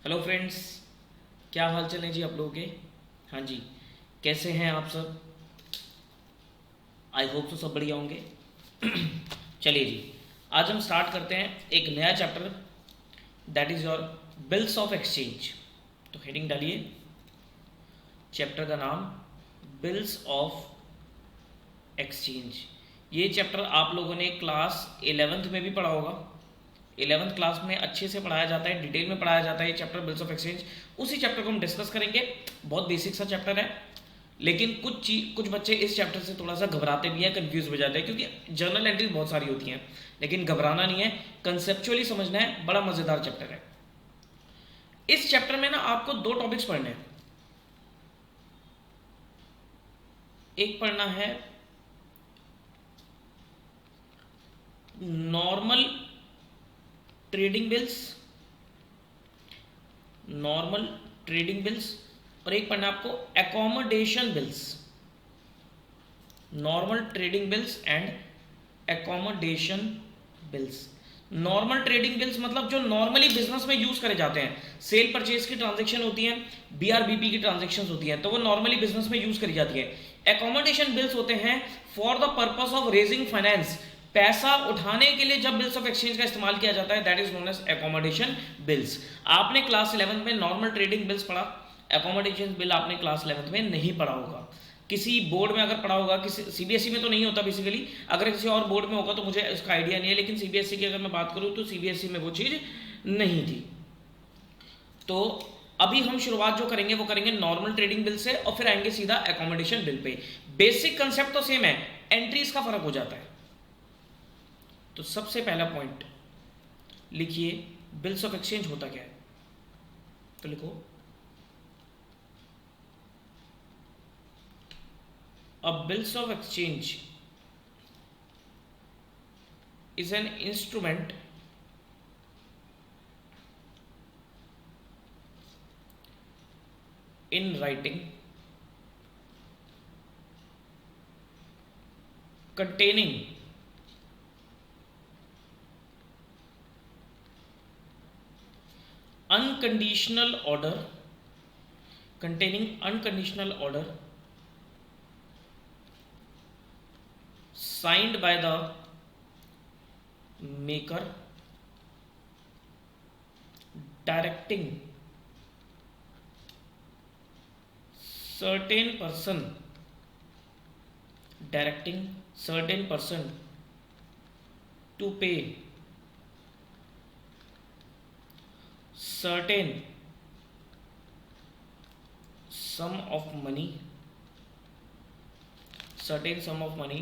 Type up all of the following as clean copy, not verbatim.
Hello friends, क्या हाल चाल है जी आप लोगों के। हाँ जी, कैसे हैं आप सब। आई होप तो सब बढ़िया होंगे। चलिए जी, आज हम स्टार्ट करते हैं एक नया chapter, that is your bills of exchange. तो हेडिंग डालिए, चैप्टर का नाम बिल्स ऑफ एक्सचेंज। ये चैप्टर आप लोगों ने क्लास 11th में भी पढ़ा होगा। 11th क्लास में अच्छे से पढ़ाया जाता है, डिटेल में पढ़ाया जाता है ये चैप्टर बिल्स ऑफ एक्सचेंज। उसी चैप्टर को हम डिस्कस करेंगे। बहुत बेसिक सा चैप्टर है, लेकिन कुछ बच्चे इस चैप्टर से थोड़ा सा घबराते भी हैं, कंफ्यूज हो जाते हैं, क्योंकि जर्नल एंट्रीज बहुत सारी होती हैं। लेकिन घबराना नहीं है, कंसेप्चुअली समझना है। बड़ा मज़ेदार चैप्टर है। इस चैप्टर में ना आपको दो टॉपिक्स पढ़ने हैं। एक पढ़ना है normal trading bills, normal trading bills, और एक पढ़ना है आपको accommodation bills. Normal trading bills and accommodation bills. Normal trading bills मतलब जो नॉर्मली बिजनेस में यूज करे जाते हैं, सेल परचेज की ट्रांजेक्शन होती हैं, बीआरबीपी की ट्रांजेक्शन होती हैं, तो वो नॉर्मली बिजनेस में यूज करी जाती है। एकोमोडेशन बिल्स होते हैं for the purpose of raising finance, पैसा उठाने के लिए जब बिल्स ऑफ एक्सचेंज का इस्तेमाल किया जाता है, that is known as accommodation bills. आपने क्लास 11 में नॉर्मल ट्रेडिंग बिल्स पढ़ा, एकोमोडेशन बिल आपने क्लास 11 में नहीं पढ़ा होगा। किसी बोर्ड में अगर पढ़ा होगा, किसी सीबीएसई में तो नहीं होता बेसिकली, अगर किसी और बोर्ड में होगा तो मुझे उसका आइडिया नहीं है, लेकिन सीबीएसई की अगर मैं बात करूं तो सीबीएसई में वो चीज़ नहीं थी। तो अभी हम शुरुआत जो करेंगे वो करेंगे नॉर्मल ट्रेडिंग बिल से, और फिर आएंगे सीधा accommodation bill pay. Basic concept तो सेम है, एंट्रीज का फर्क हो जाता है। तो सबसे पहला पॉइंट लिखिए, बिल्स ऑफ एक्सचेंज होता क्या है। तो लिखो, a bills of exchange is an instrument in writing containing unconditional order, containing unconditional order signed by the maker directing certain person, directing certain person to pay certain sum of money, certain sum of money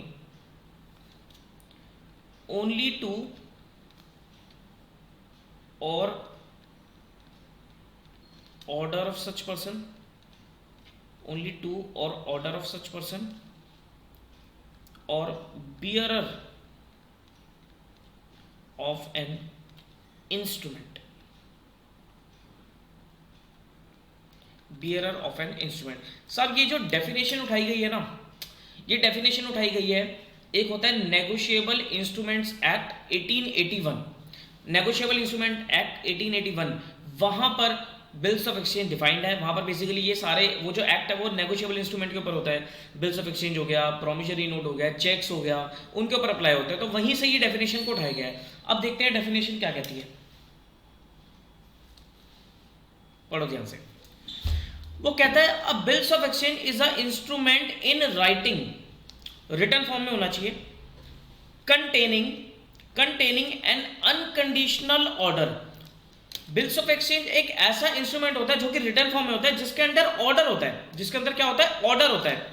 only to or order of such person, only to or order of such person, or bearer of an instrument, bearer of an instrument। Sir ये जो definition उठाई गई है ना, ये definition उठाई गई है, एक होता है negotiable instruments act 1881, negotiable instrument act 1881, वहां पर बिल्स ऑफ एक्सचेंज डिफाइंड है। वहां पर बेसिकली ये सारे वो जो एक्ट है वो नेगोशिएबल इंस्ट्रूमेंट के ऊपर होता है। बिल्स ऑफ एक्सचेंज हो गया, प्रोमिसरी नोट हो गया, चेक्स हो गया, उनके ऊपर अप्लाई होता है। तो वहीं से ये डेफिनेशन को उठाया गया है। अब देखते हैं डेफिनेशन क्या कहती है, पढ़ो ध्यान से। वो कहता है अ bills of exchange is a instrument in writing, return form में होना चाहिए, containing N unconditional order. Bills of exchange एक ऐसा इंस्ट्रूमेंट होता है जो कि रिटर्न फॉर्म में होता है, जिसके अंदर ऑर्डर होता है, जिसके अंदर क्या होता है, ऑर्डर होता है।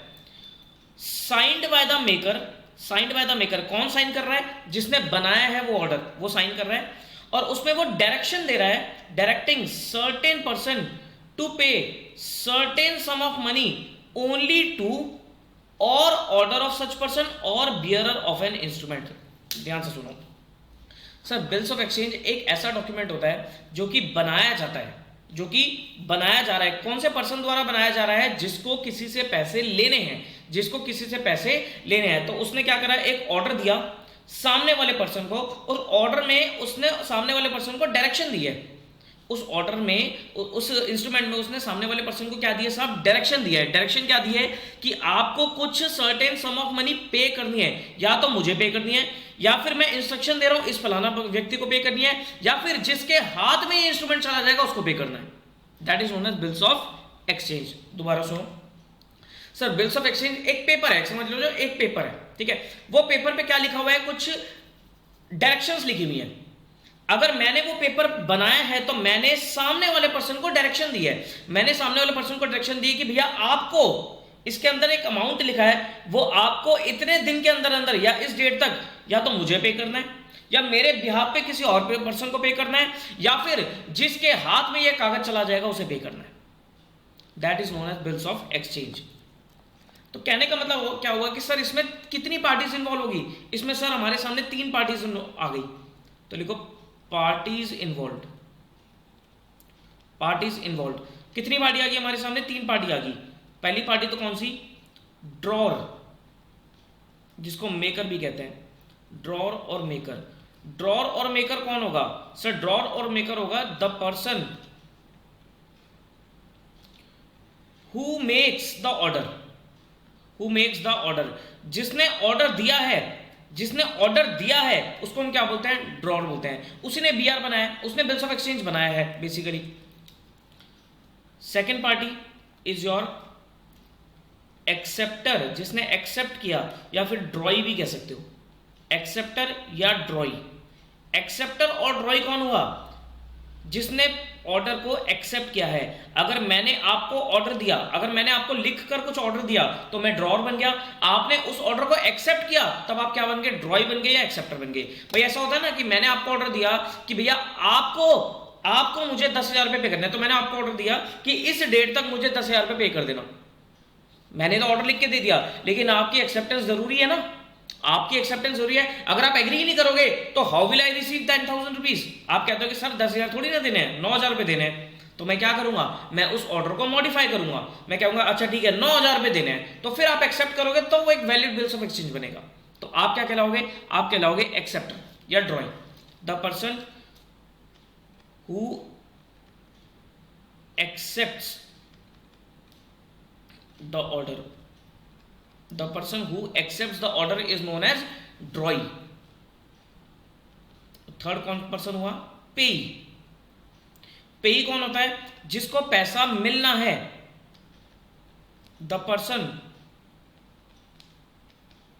Signed by the maker, signed by the maker, कौन साइन कर रहा है, जिसने बनाया है वो ऑर्डर, वो साइन कर रहा है, और उसमें वो डायरेक्शन दे रहा है, directing certain person to pay certain sum of money only to or order of such person or bearer of an instrument. ध्यान से सुनो सर, बिल्स ऑफ एक्सचेंज एक ऐसा डॉक्यूमेंट होता है जो कि बनाया जाता है, जो कि बनाया जा रहा है, कौन से पर्सन द्वारा बनाया जा रहा है, जिसको किसी से पैसे लेने हैं, जिसको किसी से पैसे लेने हैं। तो उसने क्या करा, एक ऑर्डर दिया सामने वाले पर्सन को, और ऑर्डर में उसने सामने वाले पर्सन को डायरेक्शन दी है, उस ऑर्डर में, उस इंस्ट्रूमेंट में उसने सामने वाले पर्सन को क्या दिया साहब, डायरेक्शन दिया है। डायरेक्शन क्या दी है कि आपको कुछ सर्टेन सम ऑफ मनी पे करनी है, या तो मुझे पे करनी है, या फिर मैं इंस्ट्रक्शन दे रहा हूं इस फलाना व्यक्ति को पे करनी है, या फिर जिसके हाथ में ये इंस्ट्रूमेंट चला जाएगा उसको पे करना है। That is known as bills of exchange. दोबारा सुनो सर, बिल्स ऑफ एक्सचेंज एक पेपर है, समझ लो, जो एक पेपर है, ठीक है, वो पेपर पे क्या लिखा हुआ है, कुछ डायरेक्शंस लिखी हुई है। अगर मैंने वो पेपर बनाया है तो मैंने सामने वाले पर्सन को डायरेक्शन दी है, मैंने सामने वाले पर्सन को डायरेक्शन दी है कि भैया आपको इसके अंदर एक अमाउंट लिखा है, वो आपको इतने दिन के अंदर अंदर या इस डेट तक या तो मुझे पे करना है, या मेरे बिहाफ पे किसी और पर्सन को पे करना है, या फिर जिसके हाथ में ये कागज चला जाएगा उसे पे करना है। That is known as bills of exchange. तो कहने का मतलब क्या हुआ कि सर इसमें कितनी पार्टीज इन्वॉल्व होगी, इसमें सर हमारे सामने 3 पार्टीज आ गई। तो लिखो पार्टीज इन्वॉल्व। पार्टीज इन्वॉल्व कितनी पार्टी आ गई हमारे सामने, 3 पार्टी आ गई। पहली पार्टी तो कौन सी, ड्रॉर, जिसको मेकर भी कहते हैं, ड्रॉर और मेकर। ड्रॉर और मेकर कौन होगा सर, ड्रॉर और मेकर होगा the person who makes the order, who makes the order, जिसने ऑर्डर दिया है, जिसने ऑर्डर दिया है उसको हम क्या बोलते हैं, ड्रॉर बोलते हैं। उसने बीआर बनाया, उसने बिल्स ऑफ एक्सचेंज बनाया है basically. Second party is your acceptor, जिसने एक्सेप्ट किया, या फिर ड्रॉई भी कह सकते हो, एक्सेप्टर या ड्रॉई। एक्सेप्टर और ड्रॉई कौन हुआ, जिसने ऑर्डर को एक्सेप्ट किया है। अगर मैंने आपको ऑर्डर दिया, अगर मैंने आपको लिखकर कुछ ऑर्डर दिया तो मैं ड्रॉर बन गया, आपने उस ऑर्डर को एक्सेप्ट किया तब आप क्या बन गए, ड्रॉई बन गए या एक्सेप्टर बन गए। भाई ऐसा होता है ना कि मैंने आपको ऑर्डर दिया कि भैया आपको मुझे 10,000 रुपए पे करना है, तो मैंने आपको ऑर्डर दिया कि इस डेट तक मुझे 10,000 रुपए पे कर देना। मैंने तो ऑर्डर लिख के दे दिया, लेकिन आपकी एक्सेप्टेंस जरूरी है ना, आपकी एक्सेप्टेंस जरूरी है। अगर आप एग्री ही नहीं करोगे तो how will I receive 10,000 rupees. आप कहते हो कि सर 10,000 थोड़ी ना देने हैं, 9,000 रुपए देने हैं, तो मैं क्या करूंगा, मैं उस ऑर्डर को मॉडिफाई करूंगा, मैं कहूंगा अच्छा ठीक है 9,000 रुपए देने हैं, तो फिर आप एक्सेप्ट करोगे तो वो एक वैलिड बिल्स ऑफ एक्सचेंज बनेगा। तो आप क्या कहलाओगे, आप कहलाओगे एक्सेप्टर या drawing. The person who accepts the order, the person who accepts the order is known as drawee. Third कौन पर्सन हुआ, पेई। पेई कौन होता है, जिसको पैसा मिलना है। The person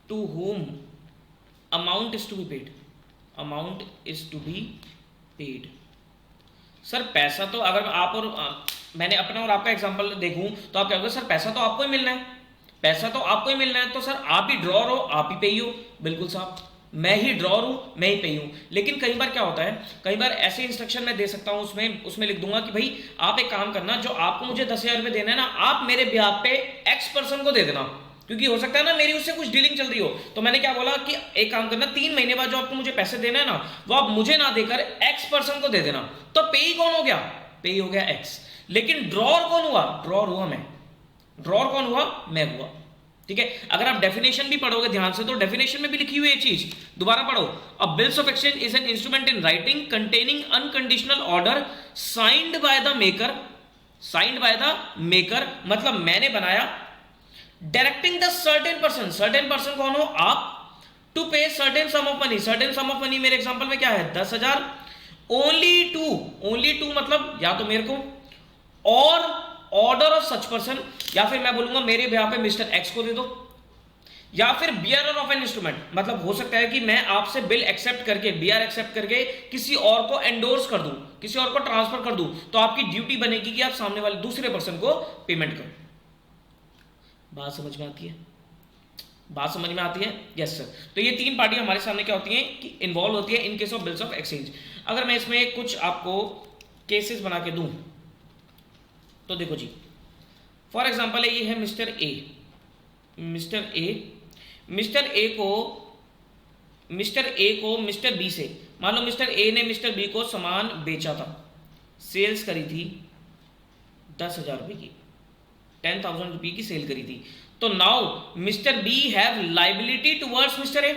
to whom amount is to be paid, amount is to be paid। Sir पैसा तो अगर आप और मैंने अपना और आपका एग्जांपल देखूं तो आप कहोगे सर पैसा तो आपको ही मिलना है, पैसा तो आपको ही मिलना है, तो सर आप ही ड्रॉर हो, आप ही पेई हो। बिल्कुल साहब, मैं ही ड्रॉर हूं, मैं ही पेई हूं। लेकिन कई बार क्या होता है, कई बार ऐसे इंस्ट्रक्शन मैं दे सकता हूं, उसमें लिख दूंगा कि भाई आप एक काम करना, जो आपको मुझे 10,000 रुपए देना है ना, आप मेरे ब्याह पे एक्स पर्सन को दे देना, क्योंकि हो सकता है ना मेरी उससे कुछ डीलिंग चल रही हो। तो मैंने क्या बोला कि एक काम करना, 3 महीने बाद जो आपको मुझे पैसे देना है ना, वो आप मुझे ना देकर एक्स पर्सन को दे देना। तो पेई कौन हो गया, पेई हो गया एक्स। लेकिन ड्रॉर कौन हुआ, ड्रॉर हुआ मैं। ड्रॉर कौन हुआ, मैं हुआ। ठीक है, अगर आप डेफिनेशन भी पढ़ोगे ध्यान से तो डेफिनेशन में भी लिखी हुई है चीज, दोबारा पढ़ो। अ bills of exchange is an instrument in writing containing unconditional order signed by the maker, signed by the maker मतलब मैंने बनाया, directing the certain person, certain person कौन हो आप, to pay certain sum of money, certain sum of money मेरे example में क्या है 10,000, ओनली टू मतलब या तो मेरे को, और ऑर्डर ऑफ सच पर्सन, या फिर मैं बोलूंगा मेरे यहाँ पे मिस्टर एक्स को दे दो, या फिर बियरर ऑफ एन इंस्ट्रूमेंट, मतलब हो सकता है कि मैं आपसे बिल एक्सेप्ट करके, बीआर एक्सेप्ट करके किसी और को एंडोर्स कर दूं, किसी और को ट्रांसफर कर दूं, तो आपकी ड्यूटी बनेगी कि आप सामने वाले दूसरे पर्सन को पेमेंट करो। बात समझ में आती है, बात समझ में आती है, यस सर। तो ये 3 पार्टी हमारे सामने क्या होती हैं कि इन्वॉल्व होती है in case of bills of exchange. अगर मैं इसमें कुछ आपको केसेस बना के दूं तो देखो जी, फॉर एग्जाम्पल ये है मिस्टर ए, मिस्टर ए को मिस्टर बी से, मान लो मिस्टर ए ने मिस्टर बी को सामान बेचा था, सेल्स करी थी 10,000 रुपये की, 10,000 रुपये की सेल करी थी। तो now mister B have liability towards mister A,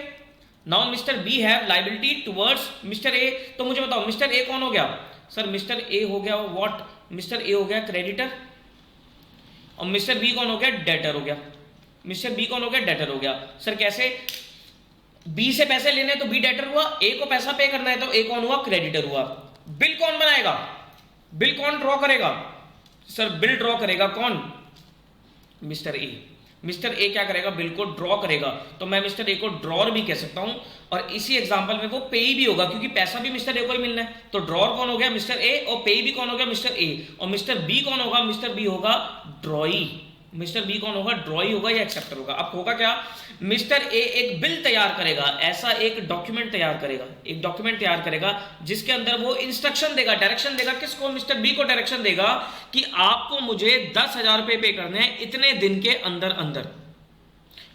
now mister B have liability towards mister A. तो मुझे बताओ मिस्टर ए कौन हो गया, सर मिस्टर ए हो गया व्हाट, मिस्टर ए हो गया क्रेडिटर और मिस्टर बी कौन हो गया, डेटर हो गया। मिस्टर बी कौन हो गया, डेटर हो गया। सर कैसे, बी से पैसे लेने तो बी डेटर हुआ, ए को पैसा पे करना है तो ए कौन हुआ, क्रेडिटर हुआ। बिल कौन बनाएगा, बिल कौन ड्रॉ करेगा, सर बिल ड्रॉ करेगा कौन, मिस्टर ए। मिस्टर ए क्या करेगा, बिल को ड्रॉ करेगा, तो मैं मिस्टर ए को ड्रॉर भी कह सकता हूं और इसी एग्जांपल में वो पेई भी होगा क्योंकि पैसा भी मिस्टर ए को ही मिलना है। तो ड्रॉर कौन हो गया, मिस्टर ए, और पेई भी कौन हो गया, मिस्टर ए। और मिस्टर बी कौन होगा, मिस्टर बी होगा ड्रॉई। मिस्टर बी कौन होगा, ड्रॉई होगा या एक्सेप्टर होगा। अब होगा क्या, मिस्टर ए एक बिल तैयार करेगा, ऐसा एक डॉक्यूमेंट तैयार करेगा, एक डॉक्यूमेंट तैयार करेगा जिसके अंदर वो इंस्ट्रक्शन देगा, डायरेक्शन देगा, किसको, मिस्टर बी को डायरेक्शन देगा कि आपको मुझे 10,000 रुपए पे करने हैं इतने दिन के अंदर अंदर।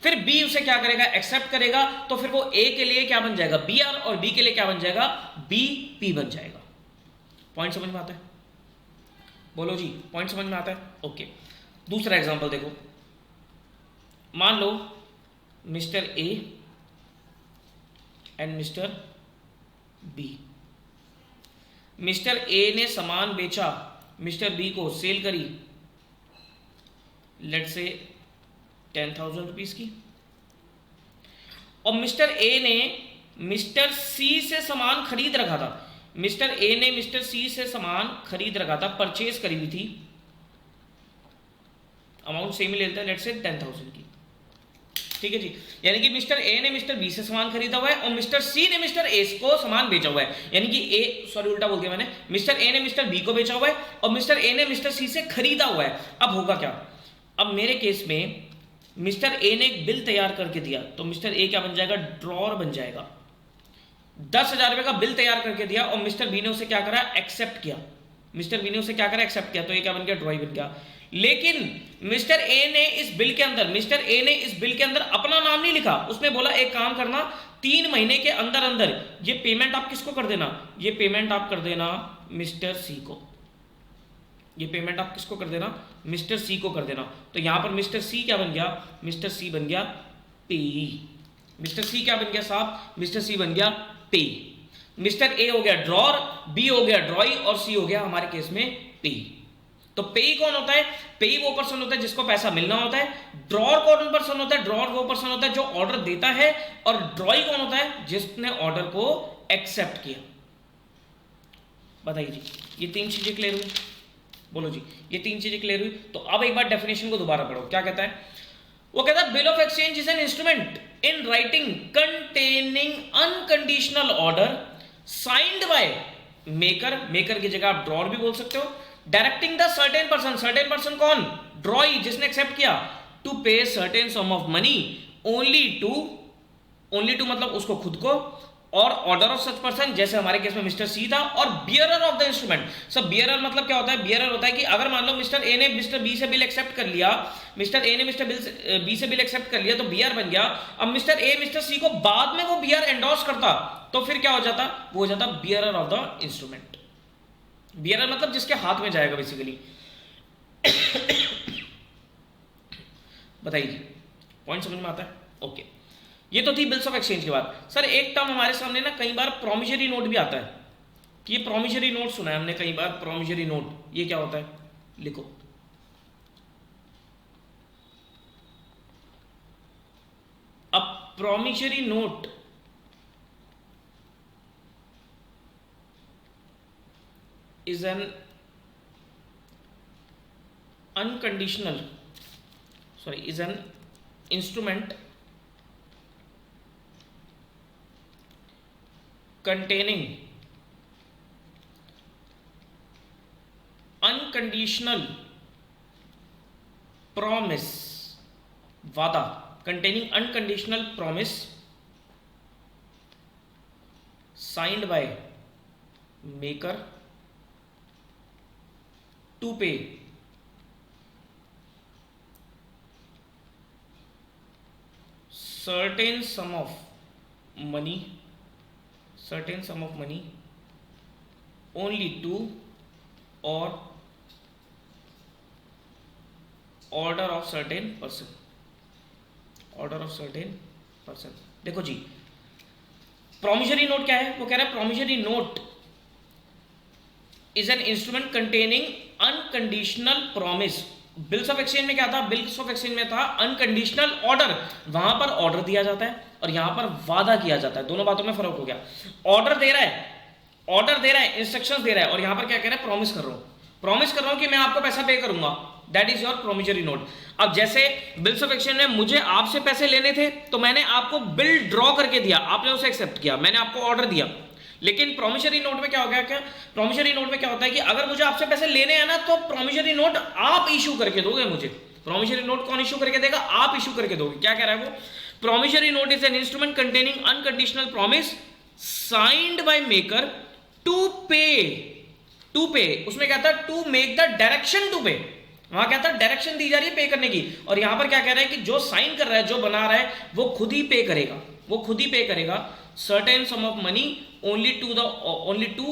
फिर बी उसे क्या करेगा, एक्सेप्ट करेगा, तो फिर वो ए के लिए क्या बन जाएगा, बी आर, और बी के लिए क्या बन जाएगा, बी पी बन जाएगा। पॉइंट समझ में आता है, बोलो जी, पॉइंट समझ में आता है। ओके, दूसरा एग्जांपल देखो, मान लो mister A and mister B. Mister A ने सामान बेचा, मिस्टर बी को सेल करी, लेट्स से 10,000 रुपीज की, और मिस्टर ए ने मिस्टर सी से सामान खरीद रखा था। मिस्टर ए ने मिस्टर सी से सामान खरीद रखा था, परचेज करी हुई थी, अमाउंट सेम ही लेता है, लेट्स से 10,000 की, ठीक है जी। यानी कि मिस्टर ए ने मिस्टर बी से सामान खरीदा हुआ है और मिस्टर सी ने मिस्टर ए को सामान बेचा हुआ है। यानी कि ए, सॉरी उल्टा बोल दिया मैंने, मिस्टर ए ने मिस्टर बी को बेचा हुआ है और मिस्टर ए ने मिस्टर सी से खरीदा हुआ है। अब होगा क्या, अब मेरे केस में मिस्टर ए ने एक बिल तैयार करके दिया, तो मिस्टर ए क्या बन जाएगा, ड्रॉर बन जाएगा। 10,000 रुपए का बिल तैयार करके दिया और मिस्टर बी ने उसे क्या करा, एक्सेप्ट किया। मिस्टर बी ने उसे क्या करा, एक्सेप्ट किया, तो ये क्या बन गया, ड्रॉई बन गया। लेकिन मिस्टर ए ने इस बिल के अंदर, मिस्टर ए ने इस बिल के अंदर अपना नाम नहीं लिखा, उसने बोला एक काम करना, 3 महीने के अंदर अंदर ये पेमेंट आप किसको कर देना, ये पेमेंट आप कर देना मिस्टर सी को, ये पेमेंट आप किसको कर देना, मिस्टर सी को कर देना। तो यहां पर मिस्टर सी क्या बन गया, मिस्टर सी बन गया पेई। मिस्टर सी क्या बन गया साहब, मिस्टर सी बन गया पेई। मिस्टर ए हो गया ड्रॉर, बी हो गया ड्रॉई और सी हो गया हमारे केस में पेई। तो पेई कौन होता है, पेई वो पर्सन होता है जिसको पैसा मिलना होता है। ड्रॉर कौन पर्सन होता है, ड्रॉर वो पर्सन होता है जो ऑर्डर देता है। और ड्रॉई कौन होता है, जिसने ऑर्डर को एक्सेप्ट किया। बताइए जी, ये 3 चीजें क्लियर हुई, बोलो जी, ये 3 चीजें क्लियर हुई। तो अब एक बार डेफिनेशन को दोबारा पढ़ो, क्या कहता है, वो कहता है bill of exchange is an instrument in writing containing unconditional order signed by maker, maker की जगह आप ड्रॉर भी बोल सकते हो, directing the certain person, certain person कौन, ड्रॉई जिसने एक्सेप्ट किया, to pay certain sum of money only to मतलब उसको खुद को, और ऑर्डर ऑफ सच पर्सन जैसे हमारे केस में मिस्टर सी था, और बियरर ऑफ द इंस्ट्रूमेंट। सब बियरर मतलब क्या होता है, बियरर होता है कि अगर मान लो मिस्टर ए ने मिस्टर बी से बिल एक्सेप्ट कर लिया, मिस्टर ए ने मिस्टर बी से बिल एक्सेप्ट कर लिया तो बियर बन गया। अब मिस्टर ए मिस्टर सी को बाद में वो बियर एंडोर्स करता तो फिर क्या हो जाता, वो हो जाता bearer of the instrument. Bearer मतलब जिसके हाथ में जाएगा बेसिकली। बताइए पॉइंट समझ में आता है, ओके। ये तो थी बिल्स ऑफ एक्सचेंज के बाद। सर एक टर्म हमारे सामने ना कई बार प्रोमिजरी नोट भी आता है, कि ये प्रोमिजरी नोट सुना है हमने कई बार, प्रोमिजरी नोट, ये क्या होता है, लिखो। अब promissory note is an unconditional, is an instrument containing unconditional promise, वादा, containing unconditional promise signed by maker to pay certain sum of money only to or order of certain person, देखो जी promissory note क्या है, वो कह रहा है promissory note is an instrument containing unconditional promise. Bills of exchange में क्या था? बिल्स ऑफ एक्सचेंज में था अनकंडीशनल ऑर्डर। वहां पर ऑर्डर दिया जाता है और यहां पर वादा किया जाता है, दोनों बातों में फर्क हो गया। ऑर्डर दे रहा है, इंस्ट्रक्शंस दे रहा है, और यहां पर क्या कह रहा है? प्रॉमिस कर रहा हूं कि मैं आपको पैसा पे करूंगा। That is your promissory note. अब जैसे बिल्स ऑफ एक्सचेंज में मुझे आपसे पैसे लेने थे तो मैंने आपको बिल ड्रॉ करके दिया, आपने उसे एक्सेप्ट किया, मैंने आपको ऑर्डर दिया। लेकिन प्रोमिसरी नोट में क्या हो गया? क्या प्रोमिसरी नोट में क्या होता है कि अगर मुझे आपसे पैसे लेने हैं ना, तो प्रोमिसरी नोट आप इशू करके दोगे मुझे। प्रोमिसरी नोट कौन इशू करके देगा? आप इशू करके दोगे। क्या कह रहा है वो? Promissory note is an instrument containing unconditional promise signed by maker to pay. उसमें क्या था? To make the direction to pay. वहां क्या था? डायरेक्शन दी जा रही है पे करने की, और यहां पर क्या कह रहा है कि जो साइन कर रहा है, जो बना रहा है, वो खुद ही पे करेगा certain sum of money only to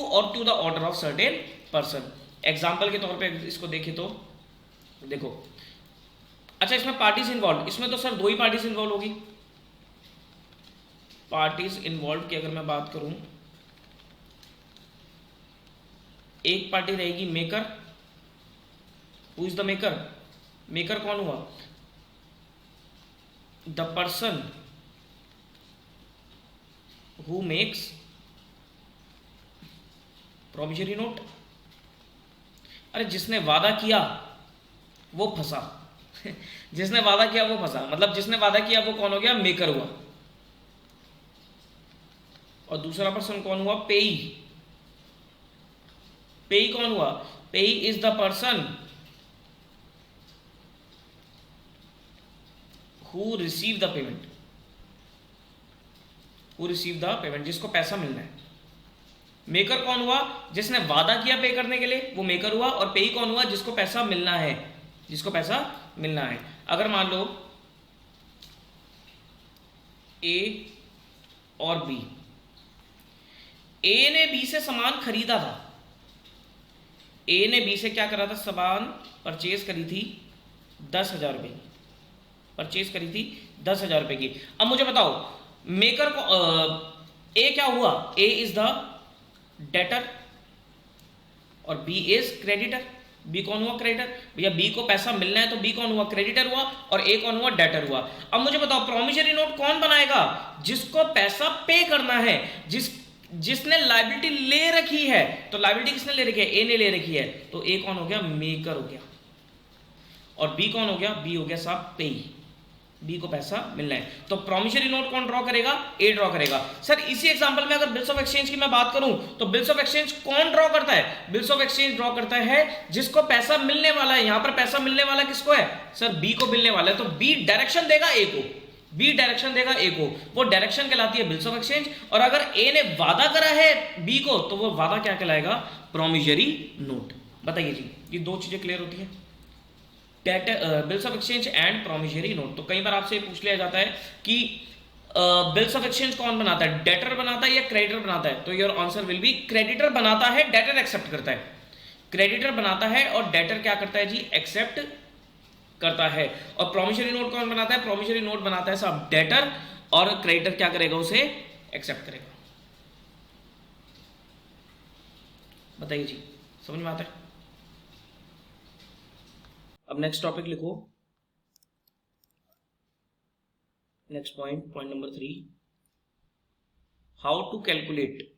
और to the order of certain person. Example के तौर पे इसको देखे तो देखो, अच्छा इसमें पार्टीज इन्वॉल्व, इसमें तो सर 2 ही पार्टीज इन्वॉल्व होगी। पार्टीज इन्वॉल्व की अगर मैं बात करूं, एक पार्टी रहेगी maker. Who is the maker? Maker कौन हुआ? The person who makes promissory note. अरे जिसने वादा किया वो फंसा जिसने वादा किया वो फंसा, मतलब जिसने वादा किया वो कौन हो गया? मेकर हुआ। और दूसरा पर्सन कौन हुआ? पेई। पेई कौन हुआ? पेई is the person who receive the payment, जिसको पैसा मिलना है। मेकर कौन हुआ? जिसने वादा किया पे करने के लिए, वो मेकर हुआ। और पेई कौन हुआ? जिसको पैसा मिलना है, अगर मान लो ए और बी, ए ने बी से सामान खरीदा था, ए ने बी से क्या करा था? सामान परचेज करी थी 10,000 रुपए की, रुपए की। अब मुझे बताओ, मेकर को ए क्या हुआ? ए इज द डेटर और बी इज क्रेडिटर। बी कौन हुआ? क्रेडिटर। भैया बी को पैसा मिलना है तो बी कौन हुआ? क्रेडिटर हुआ, और ए कौन हुआ? डेटर हुआ। अब मुझे बताओ, प्रोमिसरी नोट कौन बनाएगा? जिसको पैसा पे करना है, जिसने लायबिलिटी ले रखी है। तो लायबिलिटी किसने ले रखी है? ए ने ले रखी है। तो ए कौन हो गया? मेकर हो गया। और बी कौन हो गया? बी हो गया साहब पेई। बी को पैसा मिलना है, तो प्रोमिसरी नोट कौन ड्रॉ करेगा? ए ड्रॉ करेगा। सर इसी एग्जांपल में अगर बिल्स ऑफ एक्सचेंज की मैं बात करूं, तो बिल्स ऑफ एक्सचेंज कौन ड्रॉ करता है? बिल्स ऑफ एक्सचेंज ड्रॉ करता है जिसको पैसा मिलने वाला है। यहां पर पैसा मिलने वाला किसको है? सर बी को मिलने वाला है, तो बी डायरेक्शन देगा ए को, वो डायरेक्शन कहलाती है बिल्स ऑफ एक्सचेंज। और अगर ए ने वादा करा है बी को, तो वो वादा क्या कहलाएगा? Promissory note. बताइए जी, ये 2 चीजें क्लियर होती है, bills of exchange and promissory note. तो कई बार आपसे पूछ लिया जाता है कि बिल्स ऑफ एक्सचेंज कौन बनाता है? डेटर बनाता है या क्रेडिटर बनाता है? तो your answer will be creditor बनाता है, डेटर एक्सेप्ट करता है। क्रेडिटर बनाता है और डेटर क्या करता है जी? एक्सेप्ट करता है। और प्रोमिसरी नोट कौन बनाता है? प्रोमिसरी नोट बनाता है साहब डेटर, और क्रेडिटर क्या करेगा? उसे एक्सेप्ट करेगा। बताइए जी, समझ में आता है? अब नेक्स्ट टॉपिक लिखो, next point number 3, how to calculate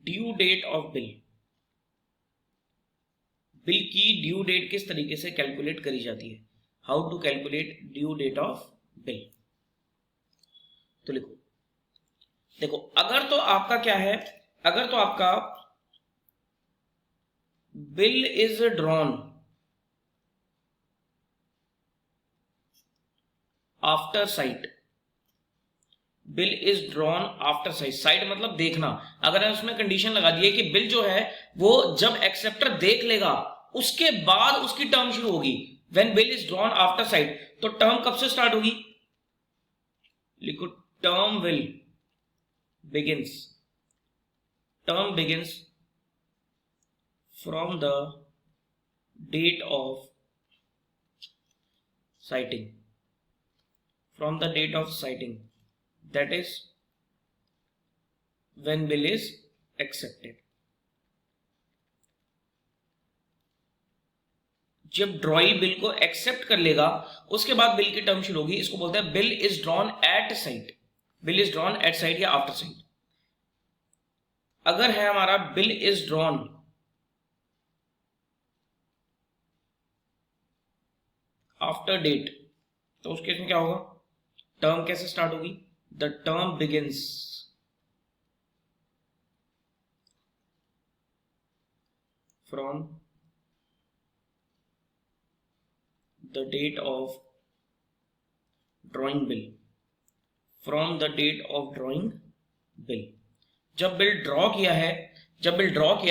due date of bill. Bill की ड्यू डेट किस तरीके से कैलकुलेट करी जाती है? How to calculate due date of bill. तो लिखो, देखो, अगर तो आपका क्या है, अगर तो आपका bill is drawn after site, bill is drawn after site, site मतलब देखना। अगर उसमें कंडीशन लगा दी है कि बिल जो है वो जब एक्सेप्टर देख लेगा उसके बाद उसकी टर्म शुरू होगी। When bill is drawn after site, तो टर्म कब से स्टार्ट होगी? लिखो, term will begins from the date of citing, that is when bill is accepted. जब ड्रॉई बिल को एक्सेप्ट कर लेगा उसके बाद बिल की टर्म शुरू होगी, इसको बोलते हैं bill is drawn at sight. Bill is drawn at sight या आफ्टर साइट। अगर है हमारा bill is drawn after date, तो उस केस में क्या होगा, टर्म कैसे स्टार्ट होगी, the term begins from the date of drawing bill, from the date of drawing bill। जब बिल ड्रॉ किया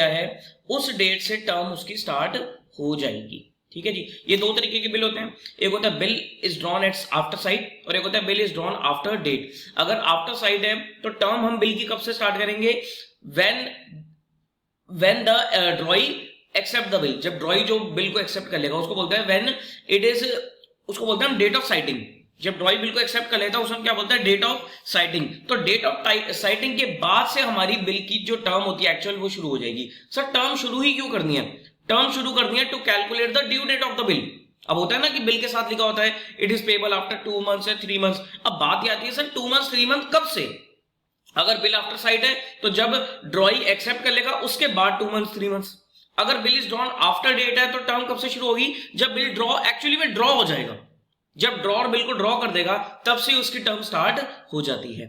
है उस डेट से टर्म उसकी स्टार्ट हो जाएगी। ठीक है जी। ये दो तरीके के बिल होते हैं, एक होता है bill is drawn at after sight और एक होता है bill is drawn after date. अगर आफ्टर साइट है तो टर्म हम बिल की कब से स्टार्ट करेंगे, when the drawee accept the bill. जब ड्रॉई जो बिल को एक्सेप्ट कर लेगा उसको बोलते हैं व्हेन इट इज, उसको बोलते हैं डेट ऑफ साइटिंग। जब ड्रॉई बिल को एक्सेप्ट कर लेता है उसमें क्या बोलते हैं, डेट ऑफ साइटिंग। तो डेट ऑफ साइटिंग के बाद से हमारी बिल की जो टर्म होती है एक्चुअल वो शुरू हो जाएगी। सर टर्म शुरू ही क्यों करनी है, टर्म शुरू करनी है to calculate the due date of the bill. अब होता है ना कि बिल के साथ लिखा होता है it is payable after 2 months या 3 months। अब बात ये आती है सर 2 months 3 months कब से, अगर बिल आफ्टर साइट है तो जब ड्रॉई एक्सेप्ट कर लेगा उसके बाद 2 months 3 months। अगर bill is drawn after date है तो टर्म कब से शुरू होगी, जब बिल ड्रॉ एक्चुअली में ड्रॉ हो जाएगा। जब ड्रॉर बिल को ड्रॉ कर देगा तब से उसकी टर्म स्टार्ट हो जाती है।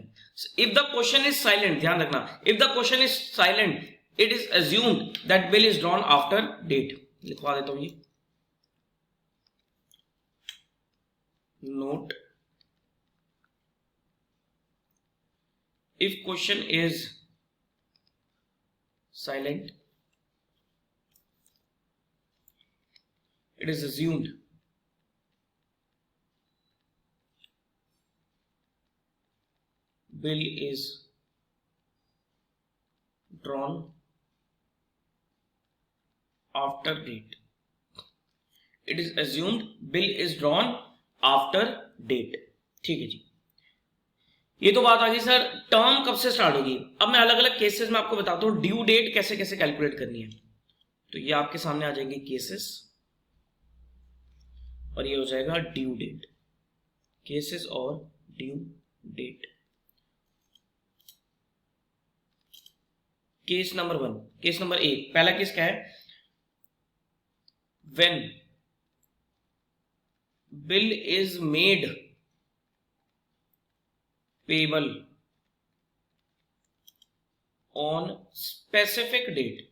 If the question is silent, ध्यान रखना, if the question is silent it is assumed that bill is drawn after date. लिखवा देता हूं ये note, if question is silent it is assumed bill is drawn after date। it is assumed bill is drawn after date। ठीक है जी। ये तो बात आ गई सर टर्म कब से स्टार्ट होगी। अब मैं अलग अलग केसेस में आपको बताता हूं ड्यू डेट कैसे कैसे कैलकुलेट करनी है। तो ये आपके सामने आ जाएंगे केसेस और ये हो जाएगा ड्यू डेट, केसेस और due date. Case number 1, case number 1, पहला केस क्या है, when bill is made payable on specific date.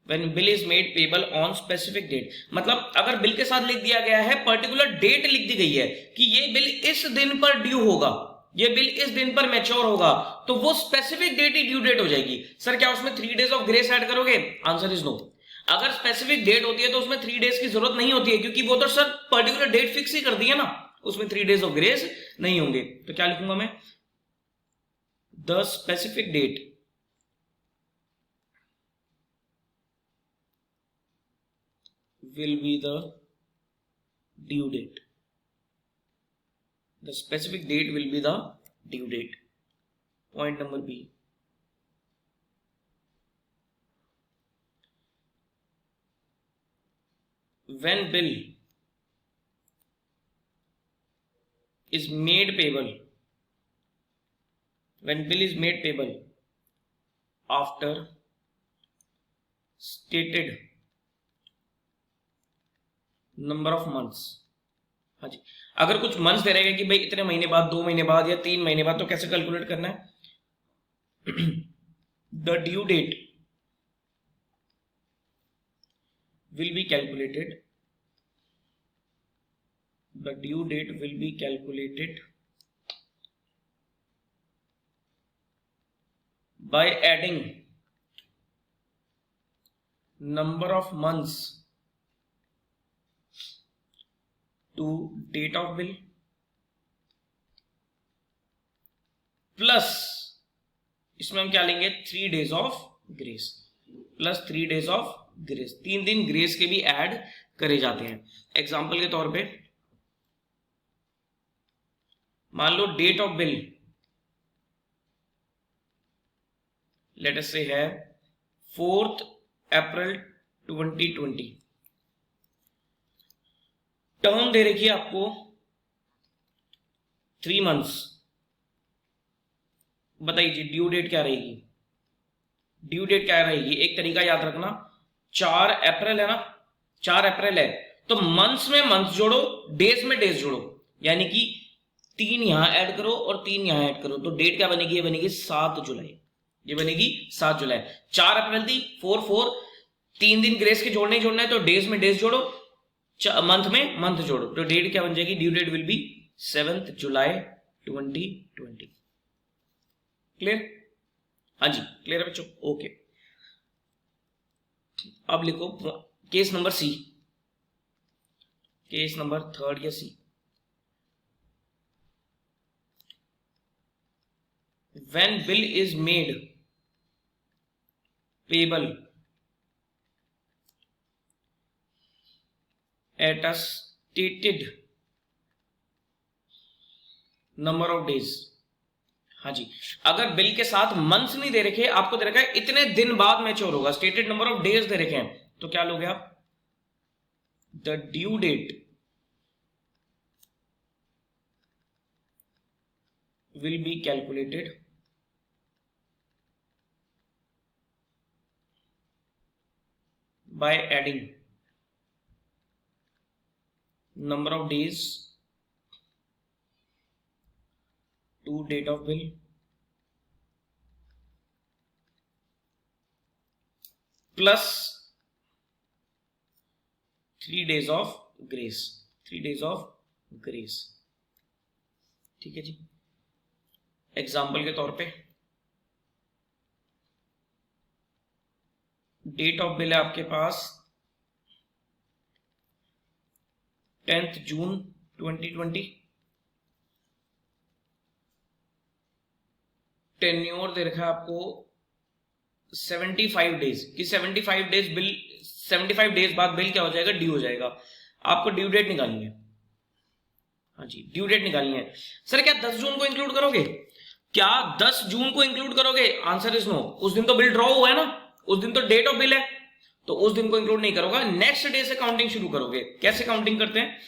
When bill is made payable on specific date, मतलब अगर बिल के साथ लिख दिया गया है पर्टिकुलर डेट लिख दी गई है कि ये बिल इस दिन पर ड्यू होगा, ये बिल इस दिन पर मैच्योर होगा, तो वो स्पेसिफिक डेट ही ड्यू डेट हो जाएगी। सर क्या उसमें 3 days ऑफ ग्रेस ऐड करोगे, आंसर इज नो। अगर स्पेसिफिक डेट होती है तो उसमें 3 days की जरूरत नहीं होती है क्योंकि वो तो सर पर्टिकुलर डेट फिक्स ही कर दी है ना, उसमें 3 days ऑफ ग्रेस नहीं होंगे। तो क्या लिखूंगा मैं, the specific date will be the due date। The specific date will be the due date। Point number B, when bill is made payable, when bill is made payable after stated number of months. हाँ जी, अगर कुछ months they रहेगा कि भाई इतने महीने बाद, 2 महीने बाद या 3 महीने बाद, तो कैसे कैलकुलेट करना है, the due date will be calculated, the due date will be calculated by adding number of months to date of bill plus इसमें हम क्या लेंगे 3 days of grace, plus 3 days of grace, 3 दिन ग्रेस के भी add करे जाते हैं। एग्जाम्पल के तौर पे मान लो date of bill let us say है 4 अप्रैल 2020, टर्म दे रखी है आपको 3 मंथ्स। बताइए जी ड्यू डेट क्या रहेगी? ड्यू डेट क्या रहेगी? एक तरीका याद रखना, 4 अप्रैल है ना, 4 अप्रैल है तो मंथ्स में मंथ जोड़ो, डेज में डेज जोड़ो, यानी कि 3 यहां ऐड करो और 3 यहां ऐड करो, तो डेट क्या बनेगी? ये बनेगी 7 जुलाई। ये बनेगी 7 जुलाई। 4 अप्रैल थी, 4 3 दिन ग्रेस के जोड़ने ही जोड़ना है, तो डेज में डेज जोड़ो, मंथ में मंथ जोड़ो, तो डेट क्या बन जाएगी? Due date will be 7 July 2020। Clear? हाँ जी क्लियर है बच्चों? ओके, अब लिखो case number C, case number 3 या सी। When bill is made payable at a stated number of days। हाँ जी, अगर बिल के साथ मंथ्स नहीं दे रखे, आपको दे रखा है इतने दिन बाद मैच्योर होगा, स्टेटेड नंबर ऑफ डेज दे रखे हैं, तो क्या लोगे आप? The due date will be calculated by adding number of days to date of bill plus 3 days of grace, 3 days of grace। ठीक है जी, एग्जाम्पल के तौर पे डेट ऑफ बिल है आपके पास 10 जून 2020, टेन्योर दे रखा है आपको 75 डेज कि 75 डेज बिल, 75 डेज बाद बिल क्या हो जाएगा? ड्यू हो जाएगा। आपको ड्यू डेट निकालनी है। हाँ जी ड्यू डेट निकालनी है। सर क्या 10 जून को इंक्लूड करोगे? क्या 10 जून को इंक्लूड करोगे? Answer is no. उस दिन तो बिल ड्रॉ हुआ है ना, उस दिन तो डेट ऑफ बिल है, तो उस दिन को इंक्लूड नहीं करोगे। नेक्स्ट डे से काउंटिंग शुरू करोगे। कैसे काउंटिंग करते हैं?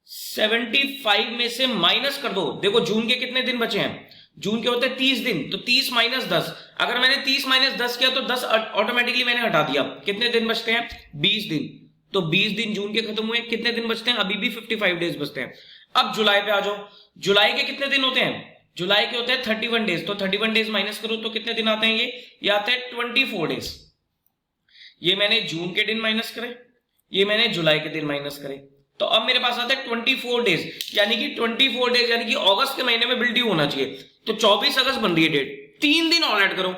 75 में से माइनस कर दो। देखो जून के कितने दिन बचे हैं? जून के होते हैं 30 दिन, तो 30 माइनस 10। अगर मैंने 30 माइनस 10 किया तो 10 ऑटोमेटिकली मैंने हटा दिया। कितने दिन बचते हैं? 20 दिन। तो 20 दिन जून के खत्म हुए, कितने दिन बचते हैं? अभी भी 55 डेज बचते हैं। अब जुलाई पे आ जाओ। जुलाई के कितने दिन होते हैं? जुलाई के होते हैं 31 डेज, तो 31 डेज माइनस करो तो कितने दिन आते हैं? ये आते हैं 24 डेज। ये मैंने जून के दिन माइनस करे, ये मैंने जुलाई के दिन माइनस करे, तो अब मेरे पास आता है 24 डेज, यानी कि 24 डेज यानी कि अगस्त के महीने में बिल ड्यू होना चाहिए। तो 24 अगस्त बन रही है डेट, 3 दिन और ऐड करो,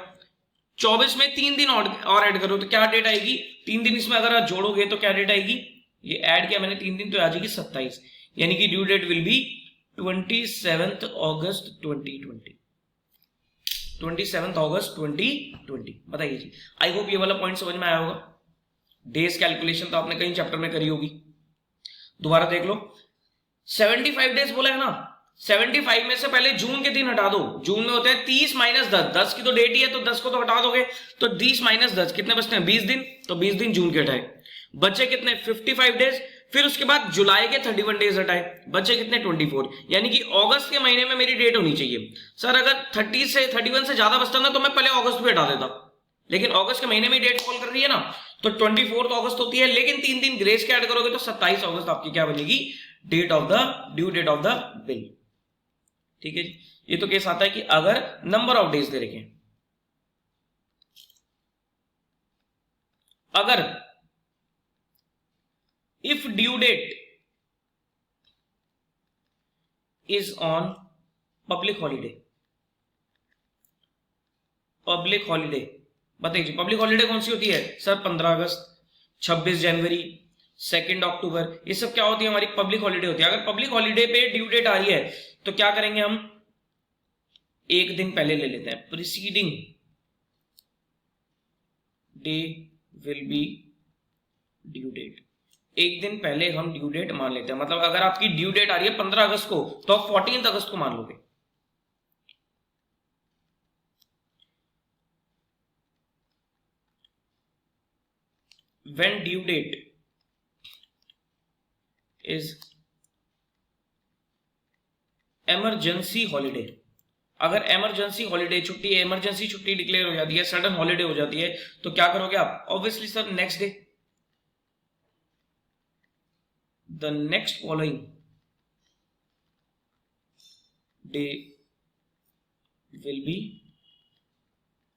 24 में 3 दिन और ऐड करो, तो क्या डेट आएगी? 3 दिन इसमें अगर आप जोड़ोगे तो क्या डेट आएगी? ये ऐड किया मैंने 3 दिन, तो आ जाएगी 27, यानी कि ड्यू डेट विल बी 27 अगस्त 2020। 27 अगस्त 2020। बताइए जी, आई होप ये वाला पॉइंट समझ में आया होगा। डेज कैलकुलेशन तो आपने कहीं चैप्टर में करी होगी, दोबारा देख लो। 75 डेज बोला है ना, 75 में से पहले जून के दिन हटा दो। जून में होते हैं 30 माइनस 10, 10 की तो डेट ही है, तो 10 को तो हटा दोगे, तो 30 माइनस 10 कितने बचते हैं? 20 दिन। तो 20 दिन जून के हटाए, बचे कितने? 55 डेज। फिर उसके बाद जुलाई के 31 डेज हटाए, बचे कितने? 24, यानी कि अगस्त के महीने में मेरी डेट होनी चाहिए। सर अगर 30 से 31 से ज्यादा बचता ना तो मैं पहले अगस्त भी हटा देता, लेकिन अगस्त के महीने में डेट फॉल कर रही है ना, तो 24 तो अगस्त होती है, लेकिन 3 दिन ग्रेस के ऐड करोगे तो 27 अगस्त आपकी क्या बनेगी? Date of the due date of the bill. ठीक है जी, ये तो केस आता है कि अगर नंबर ऑफ डेज दे रखे, अगर if due date is on public holiday, public holiday. बताइए जी पब्लिक हॉलीडे कौन सी होती है? सर 15 अगस्त, 26 जनवरी, 2 अक्टूबर, ये सब क्या होती है? हमारी पब्लिक हॉलीडे होती है। अगर पब्लिक हॉलीडे पे ड्यू डेट आ रही है तो क्या करेंगे हम? एक दिन पहले ले लेते हैं, preceding day will be due date. एक दिन पहले हम ड्यू डेट मान लेते हैं, मतलब अगर आपकी ड्यू डेट आ रही है 15 अगस्त को तो आप 14 अगस्त को मान लोगे। When due date is emergency holiday, अगर इमरजेंसी हॉलीडे छुट्टी, इमरजेंसी छुट्टी डिक्लेयर हो जाती है, सडन हॉलीडे हो जाती है, तो क्या करोगे आप? Obviously sir next day, the next following day will be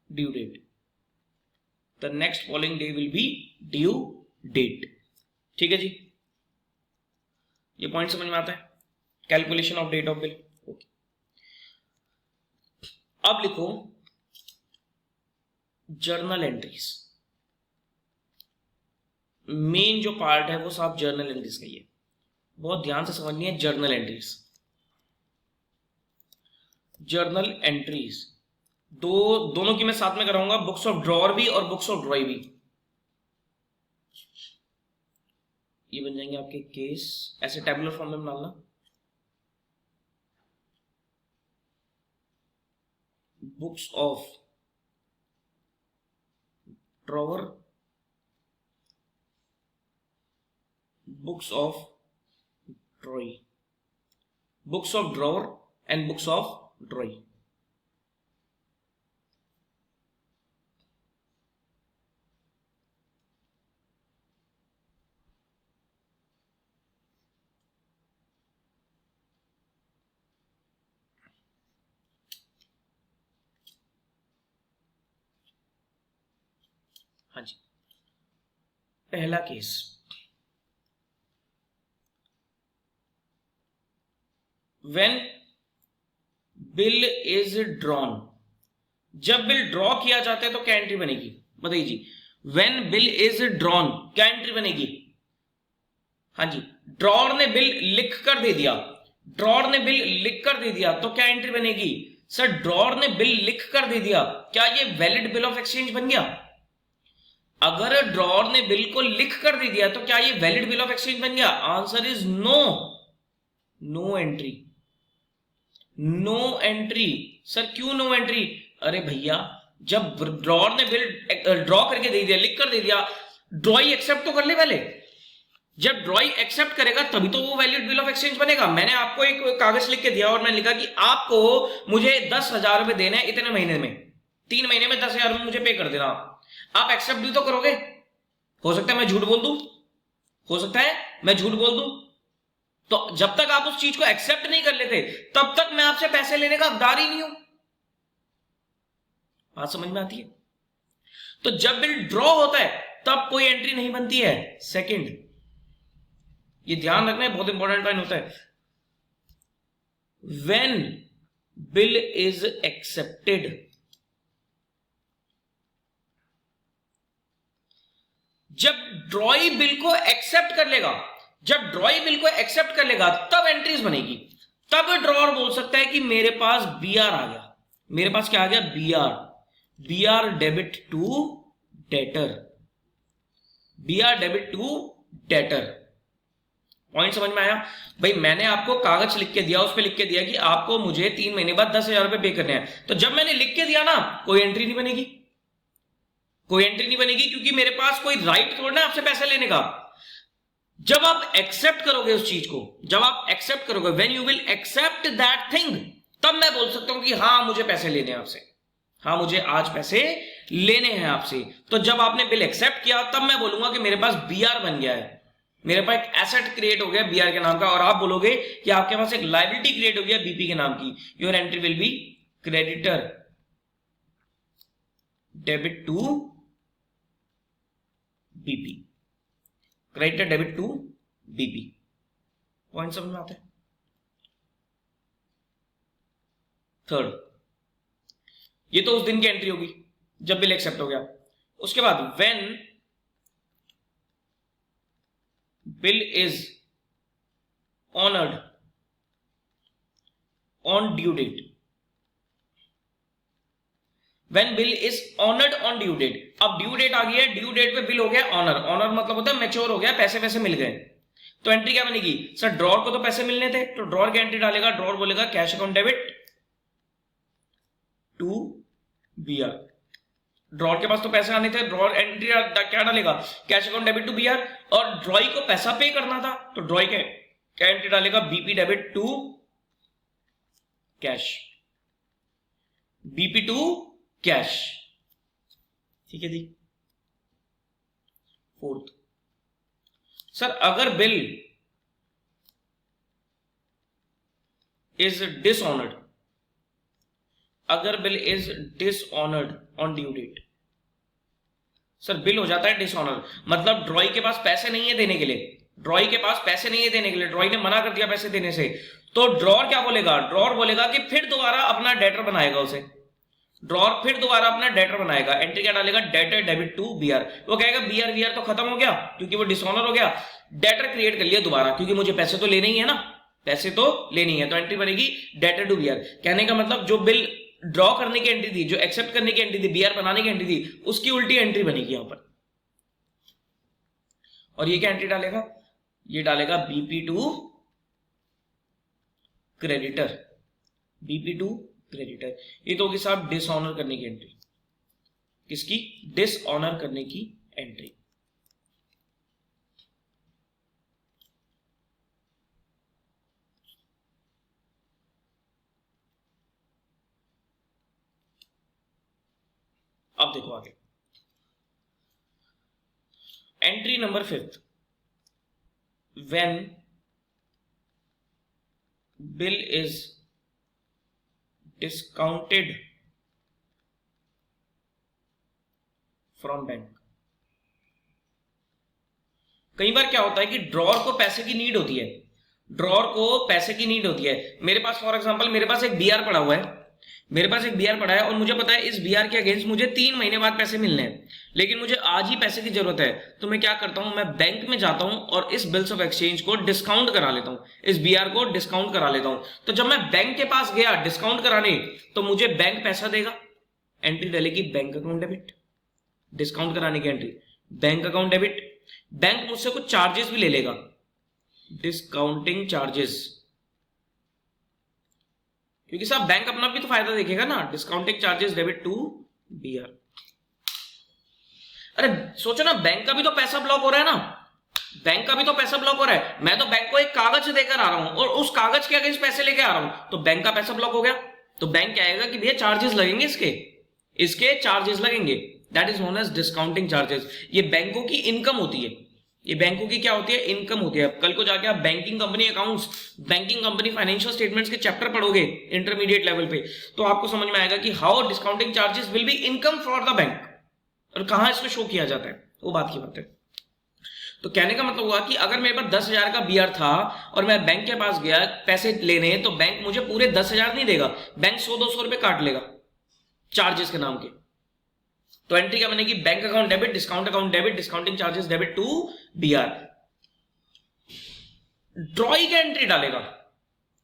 due date, the next following day will be due date. ठीक है जी, ये पॉइंट समझ में आता है? Calculation of date of bill. Okay, अब लिखो जर्नल एंट्रीज। मेन जो पार्ट है वो साफ जर्नल एंट्रीज का ही है, बहुत ध्यान से समझनी है। जर्नल एंट्रीज, जर्नल एंट्रीज दोनों की मैं साथ में कराऊंगा, बुक्स ऑफ ड्रॉअर भी और बुक्स ऑफ ड्रॉई भी। ये बन जाएंगे आपके केस, ऐसे टेबुलर फॉर्म में डालना। Books of drawer, books of ड्रॉई, books of drawer and books of ड्रॉई। हाँ जी, पहला case, when bill is drawn, जब बिल ड्रॉ किया जाता है तो क्या एंट्री बनेगी? बताइए जी, व्हेन बिल इज ड्रॉन क्या एंट्री बनेगी? हाँ जी, ड्रॉर ने बिल लिख कर दे दिया, ड्रॉर ने बिल लिख कर दे दिया तो क्या एंट्री बनेगी? सर ड्रॉर ने बिल लिख कर दे दिया, क्या ये वैलिड बिल ऑफ एक्सचेंज बन गया? अगर ड्रॉर ने बिल को लिख कर दे दिया तो क्या ये वैलिड बिल ऑफ एक्सचेंज बन गया? Answer is no, no entry, no entry. Sir क्यों नो एंट्री? अरे भैया जब ड्रॉर ने बिल ड्रॉ करके दे दिया, लिख कर दे दिया, ड्रॉई एक्सेप्ट तो कर ले पहले, जब ड्रॉई एक्सेप्ट करेगा तभी तो वो वैलिड बिल ऑफ एक्सचेंज बनेगा। मैंने आपको एक कागज लिख के दिया और मैंने लिखा कि आपको मुझे 10,000 रुपए देने हैं इतने महीने में, 3 महीने में 10,000 रुपए मुझे पे कर देना, आप एक्सेप्ट भी तो करोगे। हो सकता है मैं झूठ बोल दूं, हो सकता है मैं झूठ बोल दूं, तो जब तक आप उस चीज को एक्सेप्ट नहीं कर लेते तब तक मैं आपसे पैसे लेने का हकदार ही नहीं हूं। बात समझ में आती है? तो जब बिल ड्रॉ होता है तब कोई एंट्री नहीं बनती है। सेकंड, ये ध्यान रखना है, बहुत इंपॉर्टेंट पॉइंट होता है। व्हेन बिल इज एक्सेप्टेड, जब ड्रॉई बिल को एक्सेप्ट कर लेगा, जब ड्रॉई बिल को एक्सेप्ट कर लेगा तब एंट्रीज बनेगी, तब ड्रॉअर बोल सकता है कि मेरे पास बीआर आ गया, मेरे पास क्या आ गया? BR, BR debit to debtor, BR debit to debtor. Point समझ में आया? भाई मैंने आपको कागज लिख के दिया, उस पर लिख के दिया कि आपको मुझे 3 महीने बाद 10,000 रुपए पे करने हैं, तो जब मैंने लिख के दिया ना, कोई एंट्री नहीं बनेगी, कोई एंट्री नहीं बनेगी, क्योंकि मेरे पास कोई राइट थोड़ा ना आपसे पैसे लेने का। जब आप एक्सेप्ट करोगे उस चीज को, जब आप एक्सेप्ट करोगे, when you will accept that thing, तब मैं बोल सकता हूं कि हाँ मुझे पैसे लेने हैं आपसे, हाँ मुझे आज पैसे लेने हैं आपसे। तो जब आपने बिल एक्सेप्ट किया तब मैं बोलूंगा कि मेरे पास बीआर बन गया है, मेरे पास एक एसेट क्रिएट हो गया बीआर के नाम का, और आप बोलोगे कि आपके पास एक लायबिलिटी क्रिएट हो गया बीपी के नाम की। Your entry will be creditor debit to BP, creditor debit to BP. Point समझ में आता है? थर्ड, ये तो उस दिन की एंट्री होगी जब बिल एक्सेप्ट हो गया। उसके बाद when bill is honoured on due date, when bill is honoured on due date. अब ड्यू डेट आ गई है, ड्यू डेट पे बिल हो गया ऑनर, ऑनर मतलब होता है मैच्योर हो गया, पैसे वैसे मिल गए, तो एंट्री क्या बनेगी सर, ड्रॉर को तो पैसे मिलने थे तो ड्रॉर की एंट्री डालेगा, ड्रॉर बोलेगा cash account debit to BR, drawer के पास तो पैसे आने थे, ड्रॉर एंट्री क्या डालेगा, cash account debit to BR, और ड्रॉई को पैसा पे करना था तो ड्रॉई के क्या एंट्री डालेगा, BP debit to cash, BP to cash, ठीक है जी। फोर्थ सर, अगर बिल इज डिसऑनर्ड, अगर bill is dishonoured on due date, sir bill हो जाता है डिसऑनर, मतलब ड्रॉई के पास पैसे नहीं है देने के लिए, ड्रॉई के पास पैसे नहीं है देने के लिए, ड्रॉई ने मना कर दिया पैसे देने से, तो ड्रॉर क्या बोलेगा, ड्रॉर बोलेगा कि फिर दोबारा अपना डेटर बनाएगा, उसे ड्रॉर फिर दोबारा अपना डेटर बनाएगा, एंट्री क्या डालेगा, डेटर डेबिट टू बीआर, वो कहेगा बीआर वीआर तो खत्म हो गया क्योंकि वो डिसऑनर हो गया, डेटर क्रिएट कर लिया दोबारा क्योंकि मुझे पैसे तो लेने ही है ना, पैसे तो लेनी है, तो एंट्री बनेगी डेटर टू बीआर। कहने का मतलब जो बिल ड्रॉ करने की एंट्री थी, जो एक्सेप्ट करने की एंट्री थी, बीआर बनाने की एंट्री थी, उसकी उल्टी एंट्री बनेगी यहां पर, और ये क्या एंट्री डालेगा, ये डालेगा BP to creditor, BP to creditor, ये तो होगी साहब डिसऑनर करने की एंट्री, किसकी, डिसऑनर करने की एंट्री। अब देखो आगे, entry number 5, when bill is discounted from bank. कई बार क्या होता है कि ड्रॉर को पैसे की नीड होती है, ड्रॉर को पैसे की नीड होती है, मेरे पास फॉर एग्जांपल मेरे पास एक बीआर पड़ा हुआ है, मेरे पास एक बीआर पड़ा है और मुझे पता है इस बीआर के अगेंस्ट मुझे 3 महीने बाद पैसे मिलने हैं, लेकिन मुझे आज ही पैसे की जरूरत है, तो मैं क्या करता हूं, मैं बैंक में जाता हूं और इस बिल्स ऑफ एक्सचेंज को डिस्काउंट करा लेता हूं, इस बीआर को डिस्काउंट करा लेता हूं। तो जब मैं बैंक के पास गया डिस्काउंट कराने, तो मुझे बैंक पैसा देगा, एंट्री डालेगी बैंक अकाउंट डेबिट, डिस्काउंट कराने की entry bank account debit, bank मुझसे कुछ चार्जेस भी ले लेगा, डिस्काउंटिंग चार्जेस, क्योंकि साहब बैंक अपना भी तो फायदा देखेगा ना, discounting charges debit to BR. अरे सोचो ना, बैंक का भी तो पैसा ब्लॉक हो रहा है ना, बैंक का भी तो पैसा ब्लॉक हो रहा है, मैं तो बैंक को एक कागज देकर आ रहा हूं और उस कागज के अगेंस्ट पैसे लेके आ रहा हूं, तो बैंक का पैसा ब्लॉक हो गया, तो बैंक क्या आएगा कि भैया चार्जेस लगेंगे, इसके चार्जेस लगेंगे, that is known as discounting charges. ये बैंकों की इनकम होती है, ये बैंकों की क्या होती है, इनकम होती है। कल को जाके आप banking company accounts, banking company financial statements के चैप्टर पढ़ोगे इंटरमीडिएट लेवल पे, तो आपको समझ में आएगा कि how discounting charges will be income for the bank, और कहां इसको शो किया जाता है, वो बात की बात है। तो कहने का मतलब हुआ कि अगर मेरे पास 10,000 का बीआर था और मैं बैंक के पास गया पैसे लेने, तो बैंक मुझे पूरे 10,000 नहीं देगा, बैंक 100-200 रुपए काट लेगा चार्जेस के नाम के। तो एंट्री क्या बनेगी, bank account debit, discount account debit, discounting charges debit to BR. Drawee का एंट्री डालेगा,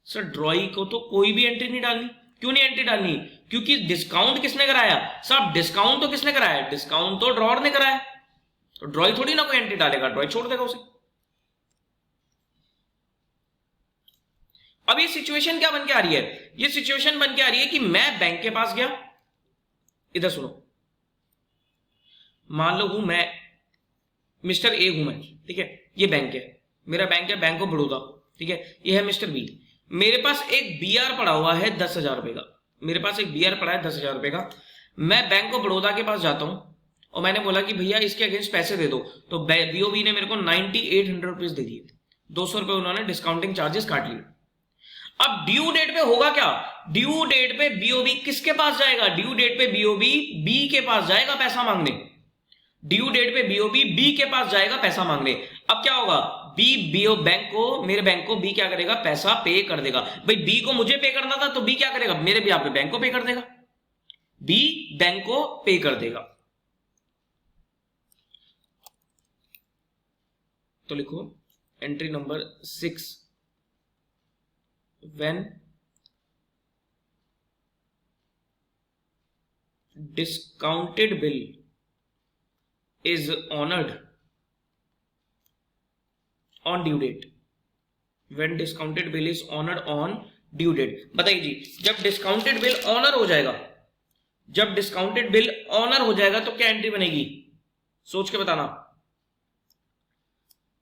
सर ड्रॉई को तो कोई भी एंट्री नहीं डालनी, क्यों नहीं एंट्री डालनी, क्योंकि डिस्काउंट किसने कराया साहब, डिस्काउंट तो किसने कराया, डिस्काउंट तो ड्रॉर ने कराया, तो ड्रॉई थोड़ी ना कोई एंट्री डालेगा, ड्रॉई छोड़ देगा उसे। अब ये सिचुएशन क्या बन के आ रही है, ये सिचुएशन बन के आ रही है कि मैं बैंक के पास गया, इधर सुनो, मान लो हूं मैं मिस्टर ए हूं मैं, ठीक है, ये बैंक है, मेरा बैंक है बैंक ऑफ बड़ौदा, ठीक है, ये है मिस्टर बी, मेरे पास एक बीआर पड़ा हुआ है 10,000 रुपए का, मेरे पास एक बीआर पड़ा है 10,000 रुपए का, मैं बैंक ऑफ बड़ौदा के पास जाता हूं और मैंने बोला कि भैया इसके अगेंस्ट पैसे दे दो, तो बीओबी ने मेरे को 9800 रुपीज दे दिए, 200 रुपए उन्होंने डिस्काउंटिंग चार्जेस काट लिए। अब ड्यू डेट पे होगा क्या, ड्यू डेट पे बीओबी किसके पास जाएगा, ड्यू डेट पे बीओबी बी के पास जाएगा पैसा मांगने, ड्यू डेट पे बीओबी बी के पास जाएगा पैसा मांगने। अब क्या होगा, बीओ बैंक को, मेरे बैंक को बी क्या करेगा, पैसा पे कर देगा, भाई बी को मुझे पे करना था तो बी क्या करेगा, मेरे भी आपके बैंक को पे कर देगा, बी बैंक को पे कर देगा। तो लिखो entry number 6, when discounted bill is honored on due date, when discounted bill is honored on due date, बताइए जी, जब डिस्काउंटेड बिल ऑनर हो जाएगा, जब डिस्काउंटेड बिल ऑनर हो जाएगा तो क्या एंट्री बनेगी, सोच के बताना।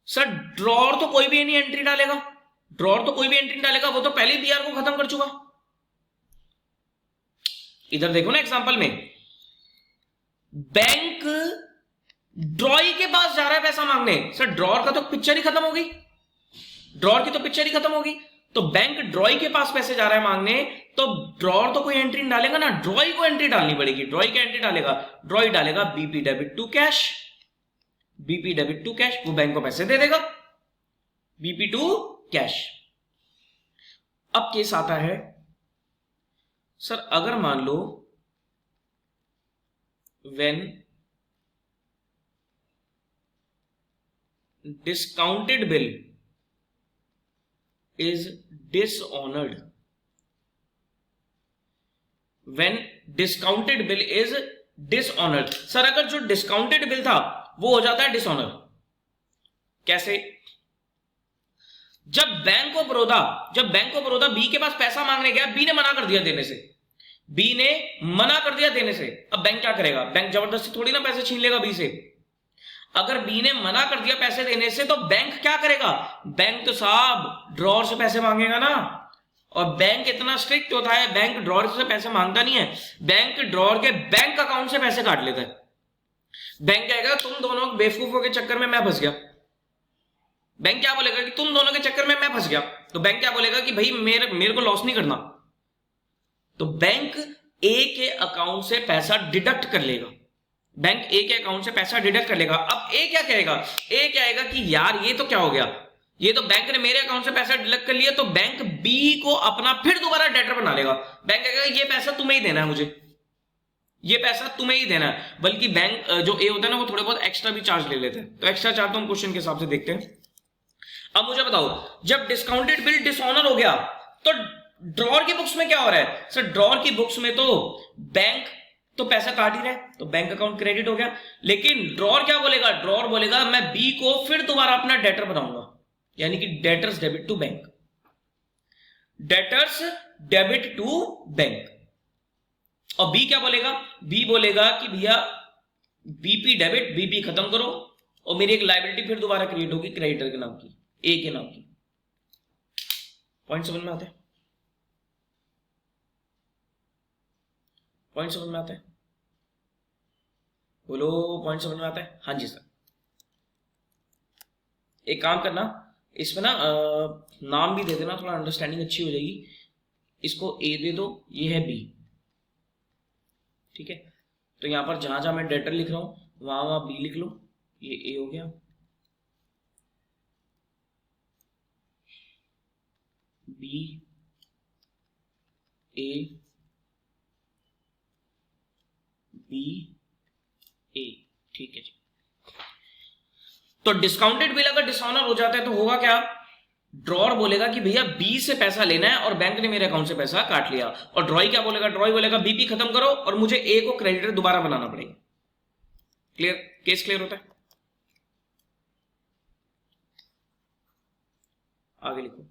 सर ड्रॉर तो कोई भी नहीं एंट्री डालेगा, ड्रॉर तो कोई भी एंट्री डालेगा, वो तो पहले ही बीआर को खत्म कर चुका। इधर देखो ना एग्जांपल में, बैंक ड्रॉई के पास जा रहा है पैसा मांगने, सर ड्रॉर का तो पिक्चर ही खत्म होगी, ड्रॉर की तो पिक्चर ही खत्म होगी, तो बैंक ड्रॉई के पास पैसे जा रहा है मांगने, तो ड्रॉर तो कोई एंट्री नहीं डालेगा ना, ड्रॉई को एंट्री डालनी पड़ेगी। ड्रॉई क्या एंट्री डालेगा, ड्रॉई डालेगा BP debit to cash, BP debit to cash, वो बैंक को पैसे दे देगा, बीपी टू कैश। अब केस आता है, सर अगर मान लो when discounted bill is dishonored, when discounted bill is dishonored, sir अगर जो डिस्काउंटेड बिल था वो हो जाता है डिसऑनर, कैसे? जब बैंक ऑफ बड़ौदा बी के पास पैसा मांगने गया, बी ने मना कर दिया देने से, बी ने मना कर दिया देने से, अब बैंक क्या करेगा, बैंक जबरदस्ती थोड़ी ना पैसे छीन लेगा बी से। अगर बी ने मना कर दिया पैसे देने से तो बैंक क्या करेगा, बैंक तो साहब ड्रॉर से पैसे मांगेगा ना, और बैंक इतना स्ट्रिक्ट होता है, बैंक ड्रॉर से पैसे मांगता नहीं है, बैंक ड्रॉर के बैंक अकाउंट से पैसे काट लेता है। बैंक कहेगा तुम दोनों बेवकूफों के चक्कर में मैं फंस गया, बैंक क्या बोलेगा कि तुम दोनों के चक्कर में मैं फंस गया, तो बैंक क्या बोलेगा कि भाई मेरे को लॉस नहीं करना, तो बैंक ए के अकाउंट से पैसा डिडक्ट कर लेगा, बैंक ए के अकाउंट से पैसा डिडक्ट कर लेगा। अब ए क्या कहेगा, ए क्या कहेगा कि यार ये तो क्या हो गया, ये तो बैंक ने मेरे अकाउंट से पैसा डिडक्ट कर लिया, तो बैंक बी को अपना फिर दोबारा डेटर बना लेगा। बैंक कहेगा ये पैसा तुम्हें ही देना है, मुझे ये पैसा तुम्हें ही देना है, बल्कि बैंक जो ए होता है ना वो थोड़े बहुत एक्स्ट्रा भी चार्ज ले लेते हैं, तो एक्स्ट्रा चार्ज तो हम क्वेश्चन के हिसाब से देखते हैं। अब मुझे बताओ, जब डिस्काउंटेड बिल डिसऑनर हो गया तो ड्रॉर की बुक्स में क्या हो रहा है, सर ड्रॉर की बुक्स में तो बैंक तो पैसा काट ही रहा है, तो बैंक अकाउंट क्रेडिट हो गया, लेकिन ड्रॉर क्या बोलेगा, ड्रॉर बोलेगा मैं बी को फिर दोबारा अपना डेटर बनाऊंगा, यानी कि debtors debit to bank, debtors debit to bank. और बी क्या बोलेगा, बी बोलेगा कि भैया बीपी डेबिट, बीपी खत्म करो और मेरी एक लायबिलिटी फिर दोबारा क्रिएट होगी क्रेडिटर के नाम की, ए के नाम की। पॉइंट समझ में आता है, पॉइंट समझ में आता है, बोलो पॉइंट समझ में आता है? हाँ जी सर। एक काम करना, इसमें ना नाम भी दे देना, थोड़ा अंडरस्टैंडिंग अच्छी हो जाएगी। इसको ए दे दो, ये है बी, ठीक है। तो यहां पर जहां जहां मैं डेटर लिख रहा हूं वहां वहां बी लिख लो, ये ए हो गया, बी ए बी ए, ठीक है जी। तो डिस्काउंटेड बिल अगर डिसऑनर हो जाता है तो होगा क्या, ड्रॉर बोलेगा कि भैया बी से पैसा लेना है और बैंक ने मेरे अकाउंट से पैसा काट लिया, और ड्रॉई क्या बोलेगा, ड्रॉई बोलेगा बीपी खत्म करो और मुझे ए को क्रेडिटर दोबारा बनाना पड़ेगा। क्लियर, केस क्लियर होता है? आगे लिखो।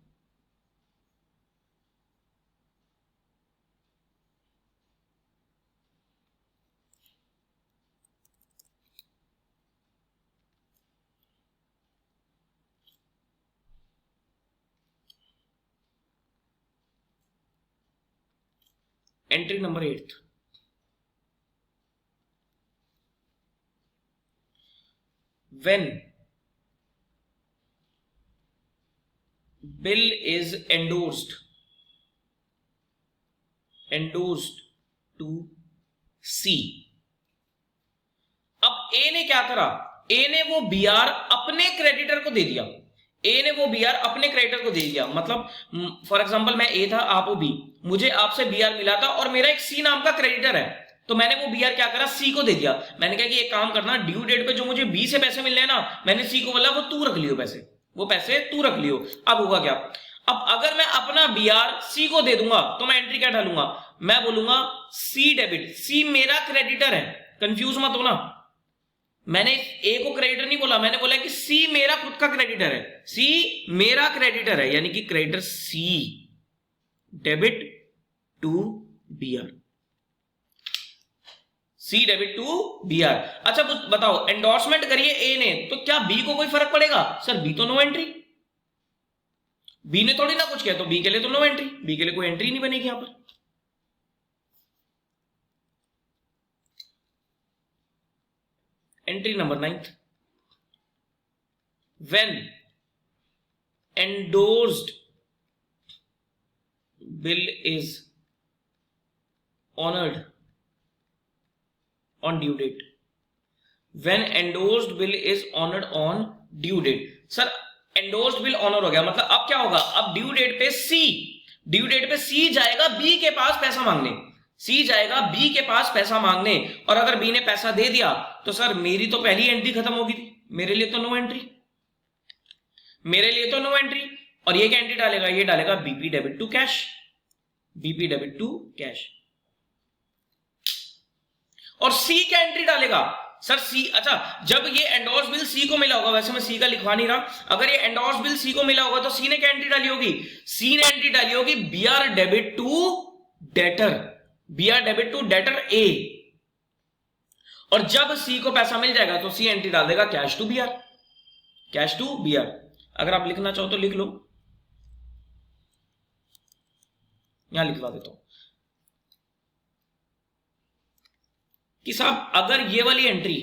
Entry number 8, when bill is endorsed to C। अब ए ने क्या करा, ए ने वो बीआर अपने क्रेडिटर को दे दिया, ए ने वो बीआर अपने क्रेडिटर को दे दिया। मतलब फॉर एग्जांपल मैं ए था, आप हो बी, मुझे आपसे बीआर मिला था और मेरा एक सी नाम का क्रेडिटर है, तो मैंने वो बीआर क्या करा, सी को दे दिया। मैंने कहा कि एक काम करना, ड्यू डेट पे जो मुझे बी से पैसे मिल रहे हैं ना, मैंने सी को बोला वो तू रख लियो पैसे, वो पैसे तू रख लियो। अब होगा क्या, अब अगर मैं अपना बीआर सी को दे दूंगा तो मैं एंट्री क्या डालूंगा, मैं बोलूंगा सी डेबिट, सी मेरा क्रेडिटर है, कंफ्यूज मत होना, मैंने ए को क्रेडिटर नहीं बोला, मैंने बोला कि सी मेरा खुद का क्रेडिटर है, सी मेरा क्रेडिटर है, यानी कि creditor C debit to BR, C debit to BR. अच्छा बताओ, एंडोर्समेंट करिए ए ने, तो क्या बी को कोई फर्क पड़ेगा? सर बी तो नो एंट्री, बी ने थोड़ी ना कुछ किया, तो बी के लिए तो नो एंट्री, बी के लिए कोई एंट्री नहीं बनेगी यहां पर। Entry number 9, when endorsed bill is honoured on due date, when endorsed bill is honored on due date। Sir endorsed bill honor हो गया, मतलब अब क्या होगा, अब ड्यू डेट पे सी जाएगा बी के पास पैसा मांगने, सी जाएगा बी के पास पैसा मांगने, और अगर बी ने पैसा दे दिया तो सर मेरी तो पहली एंट्री खत्म होगी थी, मेरे लिए तो नो एंट्री, मेरे लिए तो नो एंट्री। और ये क्या एंट्री डालेगा, ये डालेगा BP debit to cash, BP debit to cash. और सी क्या एंट्री डालेगा, सर सी, अच्छा जब ये एंडोर्स बिल सी को मिला होगा, वैसे मैं सी का लिखवा नहीं रहा, अगर ये एंडोर्स बिल सी को मिला होगा तो सी ने क्या एंट्री डाली होगी, सी ने एंट्री डाली होगी BR debit to debtor, BR debit to debtor A. और जब सी को पैसा मिल जाएगा तो सी एंट्री डाल देगा cash to BR, cash to BR. अगर आप लिखना चाहो तो लिख लो, यहां लिखवा देता हूं कि साहब अगर ये वाली एंट्री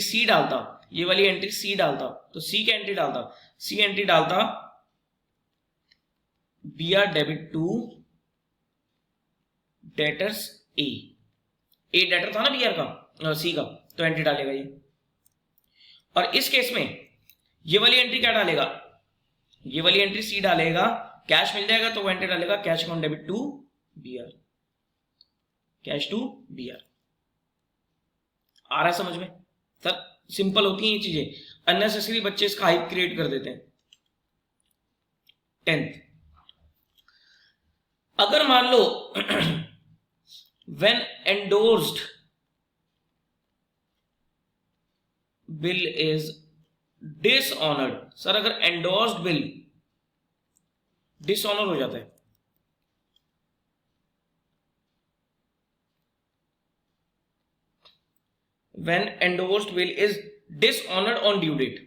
सी डालता, ये वाली एंट्री सी डालता, तो सी क्या एंट्री डालता, सी एंट्री डालता BR debit to debtors A, A debtor था ना बीआर का, सी का, तो एंट्री डालेगा ये। और इस केस में ये वाली एंट्री क्या डालेगा, ये वाली एंट्री सी डालेगा, कैश मिल जाएगा तो वो एंट्री डालेगा cash account debit to BR, cash to BR. आ रहा है समझ में? सर सिंपल होती हैं ये चीजें, अननेसेसरी बच्चे इसका हाइप क्रिएट कर देते हैं। 10th, अगर मान लो when endorsed bill is dishonoured, sir अगर एंडोर्स्ड बिल डिसऑनर हो जाता है, when endorsed bill is dishonored on due date,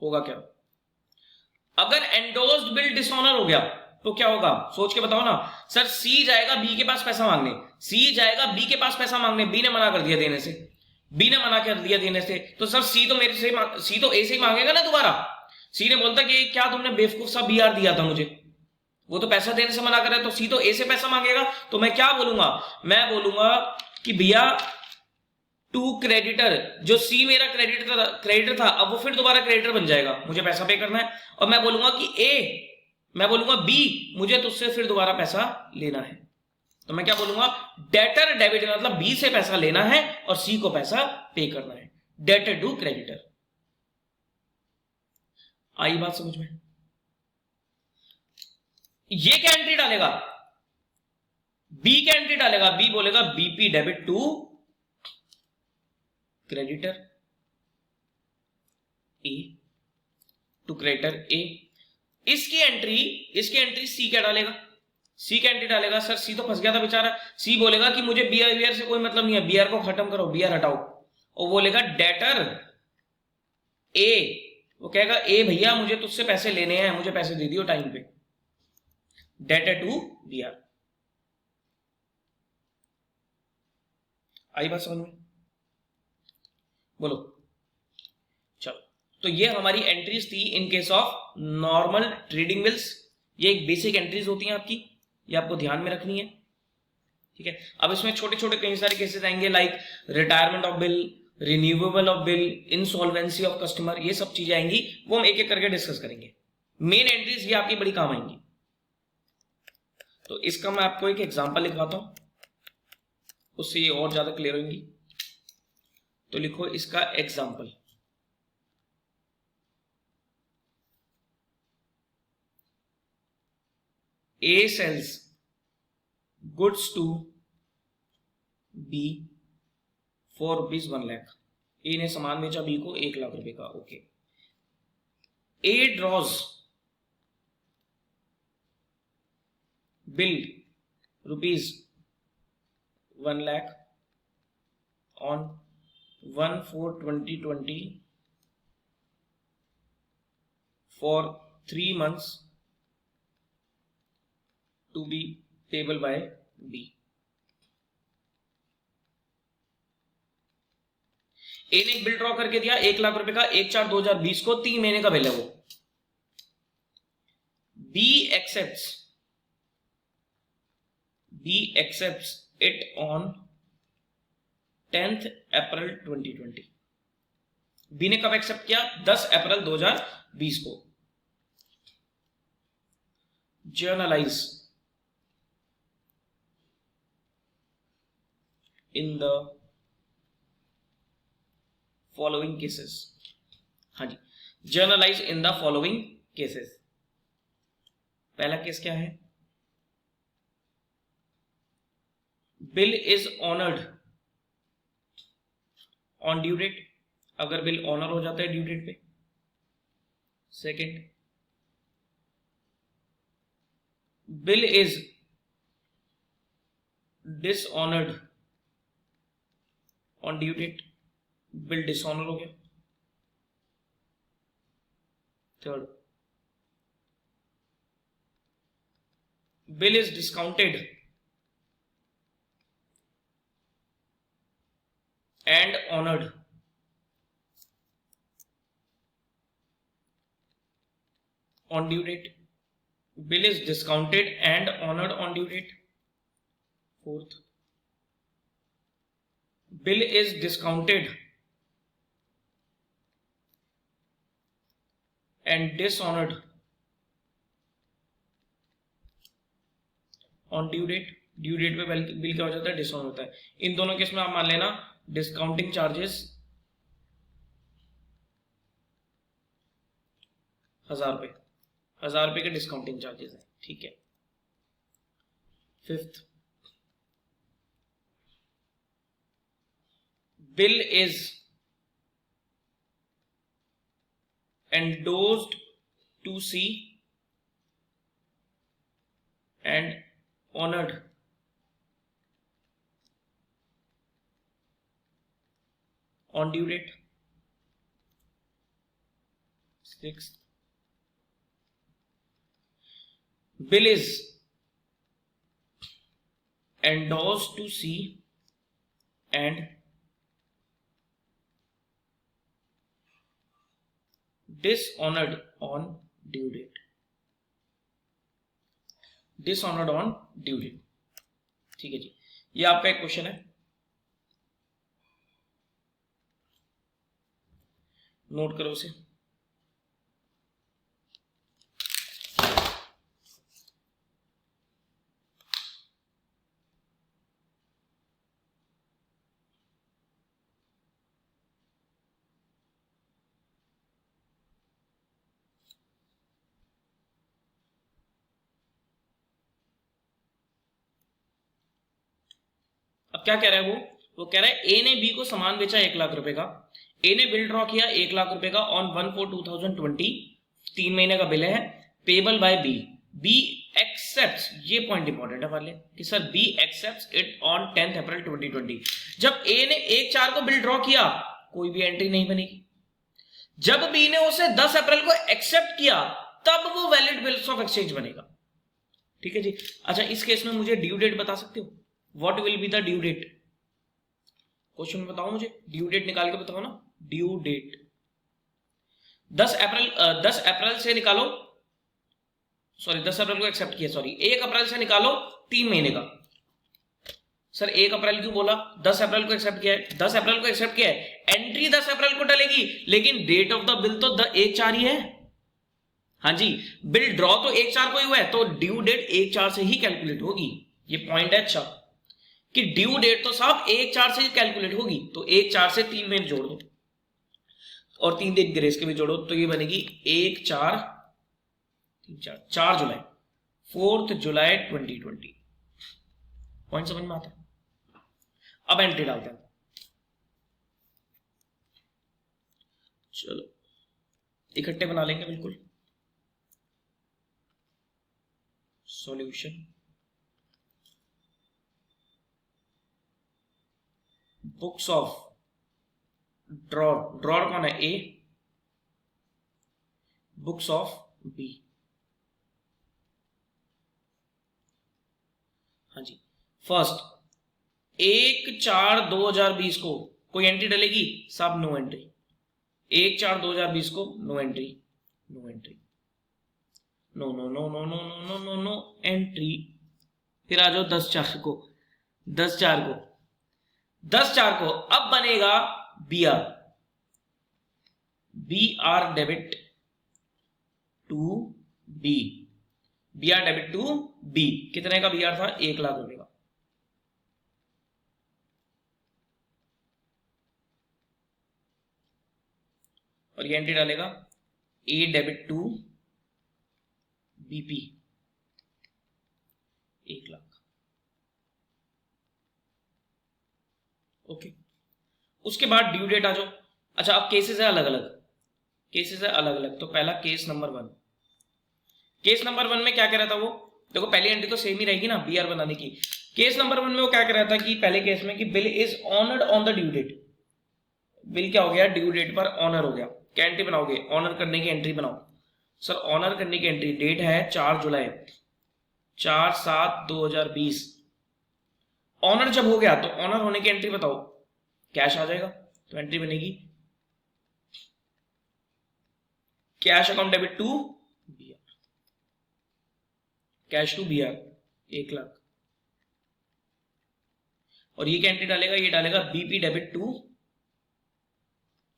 होगा क्या? अगर एंडोर्स्ड बिल डिसऑनर हो गया तो क्या होगा, सोच के बताओ ना। सर सी जाएगा बी के पास पैसा मांगने, सी जाएगा बी के पास पैसा मांगने, बी ने मना कर दिया देने से, बी ने मना कर दिया देने से, तो सर सी तो मेरे से, सी तो ए से ही मांगेगा ना दोबारा। सी ने बोलता कि क्या तुमने बेवकूफ सा बीआर दिया था मुझे, वो तो पैसा देने से मना कर रहा है, तो सी तो ए से पैसा मांगेगा, तो मैं क्या बोलूंगा, मैं बोलूंगा कि भैया टू क्रेडिटर, जो सी मेरा क्रेडिटर था अब वो फिर दोबारा क्रेडिटर बन जाएगा, मुझे पैसा पे करना है। और मैं बोलूंगा कि ए, मैं बोलूंगा बी, मुझे तुझसे फिर दोबारा पैसा लेना है, तो मैं क्या बोलूंगा, डेटर डेबिट, मतलब बी से पैसा लेना है और सी को पैसा पे करना है, डेटर टू क्रेडिटर। आई बात समझ में? ये क्या एंट्री डालेगा, बी क्या एंट्री डालेगा, बी बोलेगा BP debit to creditor A, to creditor A. इसकी एंट्री सी क्या डालेगा, सी क्या एंट्री डालेगा, सर सी तो फंस गया था बेचारा, सी बोलेगा कि मुझे बीआर से कोई मतलब नहीं है, बीआर को खत्म करो, बीआर हटाओ, और बोलेगा डेटर ए, वो कहेगा ए भैया मुझे तुझसे पैसे लेने हैं, मुझे पैसे दे दियो टाइम पे, डेटर टू बीआर। आई बात समझ में? बोलो। चलो, तो ये हमारी एंट्रीज थी in case of normal trading bills. ये एक बेसिक एंट्रीज होती हैं आपकी, ये आपको ध्यान में रखनी है, ठीक है। अब इसमें छोटे छोटे कई सारे केसेस आएंगे, like retirement of bill, renewable of bill, insolvency of customer, ये सब चीजें आएंगी, वो हम एक एक करके डिस्कस करेंगे। मेन एंट्रीज ये आपकी बड़ी काम आएंगी। तो इसका मैं आपको एक एग्जांपल लिखवाता हूं, उससे ये और ज्यादा क्लियर होंगी। तो लिखो इसका example. A sales goods to B for rupees 1 lakh. A ने सामान बेचा बी को 1 लाख रुपए का। Okay. A draws bill rupees 1 lakh on 1/4/2020 for 3 months to be payable by B. ए ने एक बिल ड्रॉ करके दिया 1 लाख रुपए का 1/4/2020 को, 3 महीने का बिल है वो। B accepts it on 10th April 2020। B ने कब एक्सेप्ट किया? 10 अप्रैल 2020 को। Journalise in the following cases. हाँ जी, journalise in the following cases. पहला केस क्या है? Bill is honoured on due date, अगर बिल ऑनर हो जाता है ड्यू डेट पे। Second, bill is dishonoured on due date, bill dishonour हो गया। Third, bill is discounted and honored on due date, bill is discounted and honored on due date। Fourth, bill is discounted and dishonored on due date। Due date पे bill क्या हो जाता है? Dishonour होता है। इन दोनों केस में आप मान लेना डिस्काउंटिंग चार्जेस 1000 रुपए, 1000 रुपए के डिस्काउंटिंग चार्जेस है। ठीक है। Fifth, bill is endorsed to C and honoured on due date। Sixth, bill is endorsed to C and dishonored on due date। dishonored on due date। ठीक है जी, ये आपका एक क्वेश्चन है, नोट करो उसे। अब क्या कह रहा है वो कह रहा है ए ने बी को सामान बेचा 1 लाख रुपए का, ए ने बिल ड्रॉ किया 1 लाख रुपए का ऑन 1/4/2020, 3 महीने का बिल है, payable by B. B accepts, ये पॉइंट इंपॉर्टेंट है वाले कि sir B accepts it on 10th April 2020। जब ए ने 1/4 को बिल ड्रॉ किया कोई भी एंट्री नहीं बनेगी। जब बी ने उसे 10 अप्रैल को एक्सेप्ट किया तब वो वैलिड बिल्स ऑफ एक्सचेंज बनेगा। ठीक है जी। अच्छा, इस केस में मुझे ड्यू डेट बता सकते हो? What will be the due date? Question में बताओ मुझे, ड्यू डेट निकाल के बताओ ना। ड्यू डेट 10 अप्रैल से निकालो, सॉरी 10 अप्रैल को एक्सेप्ट किया, सॉरी 1 अप्रैल से निकालो 3 महीने का। सर 1 अप्रैल क्यों बोला? 10 अप्रैल को एक्सेप्ट किया है, 10 अप्रैल को एक्सेप्ट किया है, एंट्री 10 अप्रैल को डलेगी, लेकिन डेट ऑफ द बिल तो 1/4 ही है। हाँ जी, बिल ड्रॉ तो 1/4 को ही हुआ है, तो ड्यू डेट 1/4 से ही कैलकुलेट होगी। ये पॉइंट है। अच्छा, कि ड्यू डेट तो साहब 1/4 से कैलकुलेट होगी, तो 1/4 से 3 महीने जोड़ दो और 3 दिन ग्रेस के भी जोड़ो, तो ये बनेगी 1/4 4 जुलाई, 4 जुलाई 2020। पॉइंट समझ में आता है? अब एंट्री डालते हैं। चलो इकट्ठे बना लेंगे बिल्कुल। Solution, books of drawer, drawer कौन है? ए, बुक्स ऑफ बी। हाँ जी, फर्स्ट 1/4/2020 को कोई एंट्री डलेगी? सब नो एंट्री। 1/4/2020 को no entry, no entry, no no no no no no no no no entry. फिर आ जाओ 10/4 को, 10/4 को, 10/4 को अब बनेगा BR, BR debit to B, BR debit to B. कितने का बीआर था? 1 लाख रुपए का। और ये एंट्री डालेगा A debit to BP 1 lakh. Okay, उसके बाद ड्यू डेट आ जाओ। अच्छा, अब केसेस है अलग अलग, केसेस है अलग अलग। तो पहला केस नंबर 1, केस नंबर 1 में क्या कह रहा था वो? देखो पहली एंट्री तो सेम ही रहेगी ना बीआर बनाने की। केस नंबर 1 में वो क्या कह रहा था कि पहले केस में कि bill is honoured on the due date. Bill क्या हो गया? ड्यू डेट पर ऑनर हो गया। क्या एंट्री बनाओगे? ऑनर करने की एंट्री बनाओ। सर ऑनर करने की एंट्री, डेट है 4 जुलाई, 4/7/2020। ऑनर जब हो गया तो ऑनर होने की एंट्री बताओ, कैश आ जाएगा। तो एंट्री बनेगी cash account debit to BR, cash to BR 1 lakh. और ये क्या एंट्री डालेगा? ये डालेगा BP debit to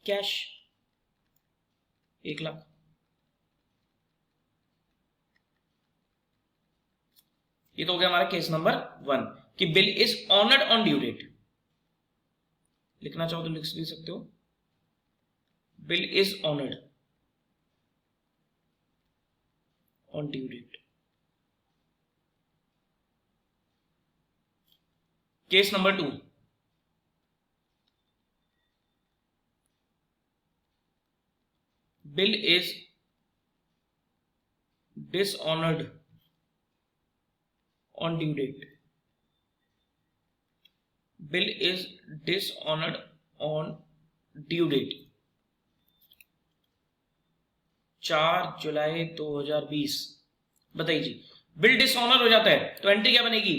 cash 1 lakh. ये तो हो गया हमारा केस नंबर 1 कि bill is honoured on due date. लिखना चाहो तो लिख भी सकते हो, bill is honoured on due date. Case number 2, bill is dishonoured on due date, bill is dishonored on due date 4 जुलाई 2020। बताइए जी, बिल डिसऑनर हो जाता है तो एंट्री क्या बनेगी?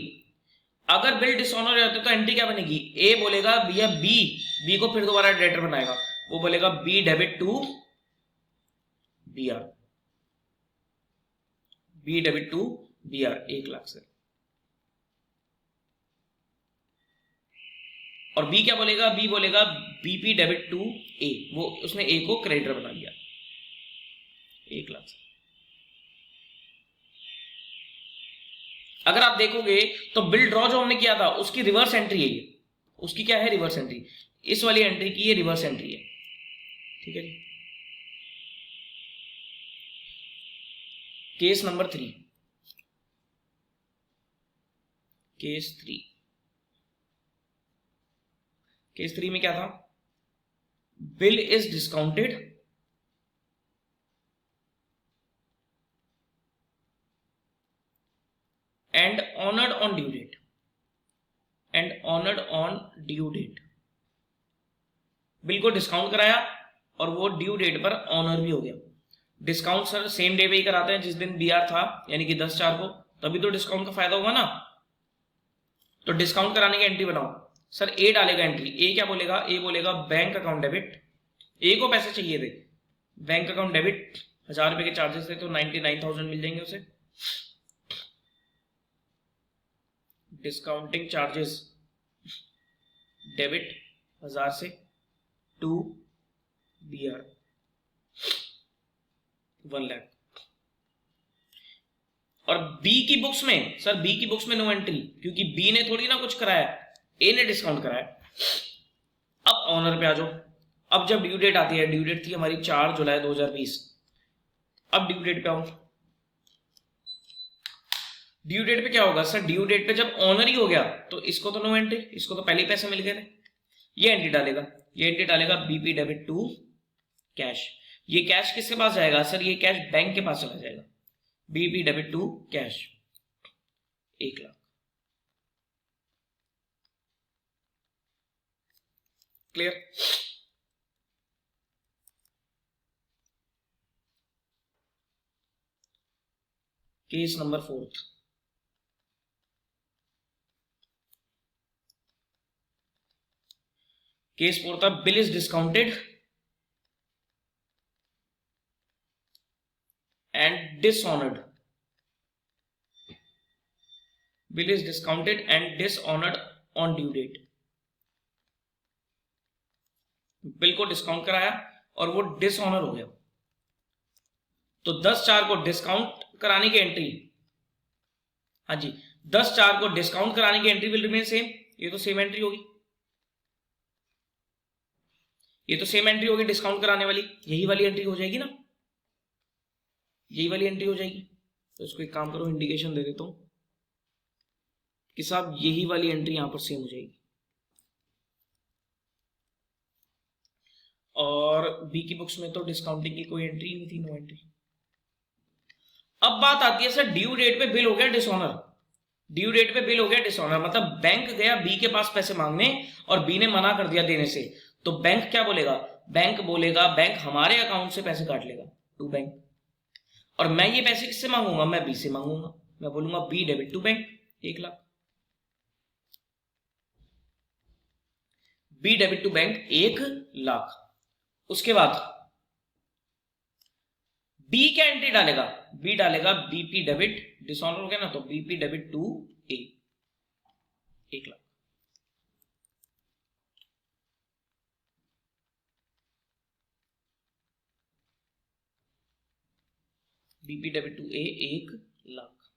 अगर बिल डिसऑनर हो जाता है तो एंट्री क्या बनेगी? ए बोलेगा भैया बी, बी को फिर दोबारा डेटर बनाएगा, वो बोलेगा B debit to BR, B debit to BR 1 lakh से। और बी क्या बोलेगा? बी बोलेगा बीपी डेबिट टू ए, वो उसने ए को क्रेडिटर बना दिया 1 लाख से। अगर आप देखोगे तो बिल ड्रॉ जो हमने किया था उसकी रिवर्स एंट्री है ये, उसकी क्या है? Reverse entry. इस वाली एंट्री की ये रिवर्स एंट्री है। ठीक है जी। केस नंबर 3, केस 3, केस 3 में क्या था? Bill is discounted and honoured on due date, and honoured on due date. Bill को डिस्काउंट कराया और वो ड्यू डेट पर ऑनर भी हो गया। डिस्काउंट सर सेम डे पे ही कराते हैं जिस दिन बीआर था, यानी कि 10/4 को, तभी तो डिस्काउंट का फायदा होगा ना। तो डिस्काउंट कराने की एंट्री बनाओ। सर ए डालेगा एंट्री, ए क्या बोलेगा? ए बोलेगा बैंक अकाउंट डेबिट, ए को पैसे चाहिए थे, बैंक अकाउंट डेबिट 1000 रुपए के चार्जेस थे तो 99,000 मिल जाएंगे उसे। डिस्काउंटिंग चार्जेस डेबिट 1000 से टू बीआर 1 लाख। और बी की बुक्स में, सर बी की बुक्स में नो एंट्री, क्योंकि बी ने थोड़ी ना कुछ कराया, ए ने डिस्काउंट कराया। अब ऑनर पे आ जाओ। अब जब ड्यू डेट आती है, ड्यू डेट थी हमारी 4 जुलाई 2020। अब ड्यू डेट पे आओ। ड्यू डेट पे क्या होगा सर? ड्यू डेट पे जब ऑनर ही हो गया तो इसको तो नो एंट्री, इसको तो पहले ही पैसे मिल गए थे। ये एंट्री डालेगा, ये एंट्री डालेगा बीपी डेबिट टू कैश। ये कैश किसके पास जाएगा सर? ये कैश बैंक के पास चला जाएगा। BP debit to cash 1 lakh. Clear? Case number 4। Case 4 था, bill is discounted and dishonoured. Bill is discounted and dishonoured on due date. Bill को डिस्काउंट कराया और वो डिसऑनर हो गया, तो 10/4 को डिस्काउंट कराने की एंट्री, हाँ जी, 10/4 को डिस्काउंट कराने की एंट्री विल रिमेन सेम। ये तो सेम एंट्री होगी, ये तो सेम एंट्री होगी डिस्काउंट कराने वाली, यही वाली एंट्री हो जाएगी ना, यही वाली एंट्री हो जाएगी। तो इसको एक काम करो, इंडिकेशन दे देता हूं कि साहब यही वाली एंट्री यहां पर सेम हो जाएगी। और बी की बुक्स में तो डिस्काउंटिंग की कोई एंट्री नहीं थी, नो एंट्री। अब बात आती है सर, ड्यू डेट पे बिल हो गया डिसऑनर। ड्यू डेट पे बिल हो गया डिसऑनर मतलब बैंक गया बी के पास पैसे मांगने और बी ने मना कर दिया देने से, तो बैंक क्या बोलेगा? बैंक बोलेगा, बैंक हमारे अकाउंट से पैसे काट लेगा टू बैंक, और मैं ये पैसे किससे मांगूंगा? मैं बी से मांगूंगा। मैं बोलूंगा B debit to bank 1 lakh. B debit to bank 1 lakh. उसके बाद बी क्या एंट्री डालेगा? बी डालेगा बीपी डेबिट, डिसऑनर हो गया ना, तो BP debit to A 1 lakh. BP debit to A 1 lakh.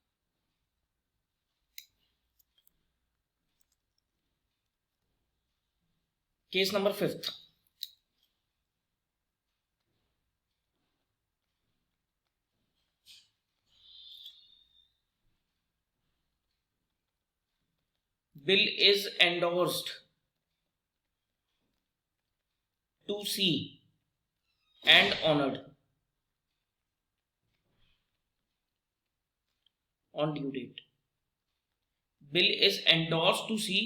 Case number 5। Bill is endorsed to C and honoured on due date. Bill is endorsed to see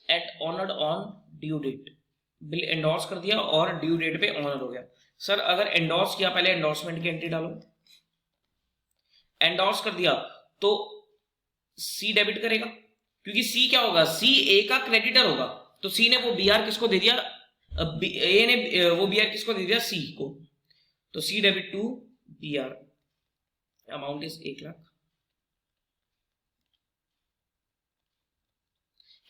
and honored on due date. Bill endorse कर दिया और due date पे honour हो गया। Sir अगर endorse किया, पहले endorsement की एंट्री डालो। एंडोर्स कर दिया तो सी डेबिट करेगा, क्योंकि सी क्या होगा? सी ए का क्रेडिटर होगा, तो सी ने वो बीआर किसको दे दिया? ए ने वो बीआर किसको दे दिया? सी को। तो C debit to BR, amount is 1 lakh.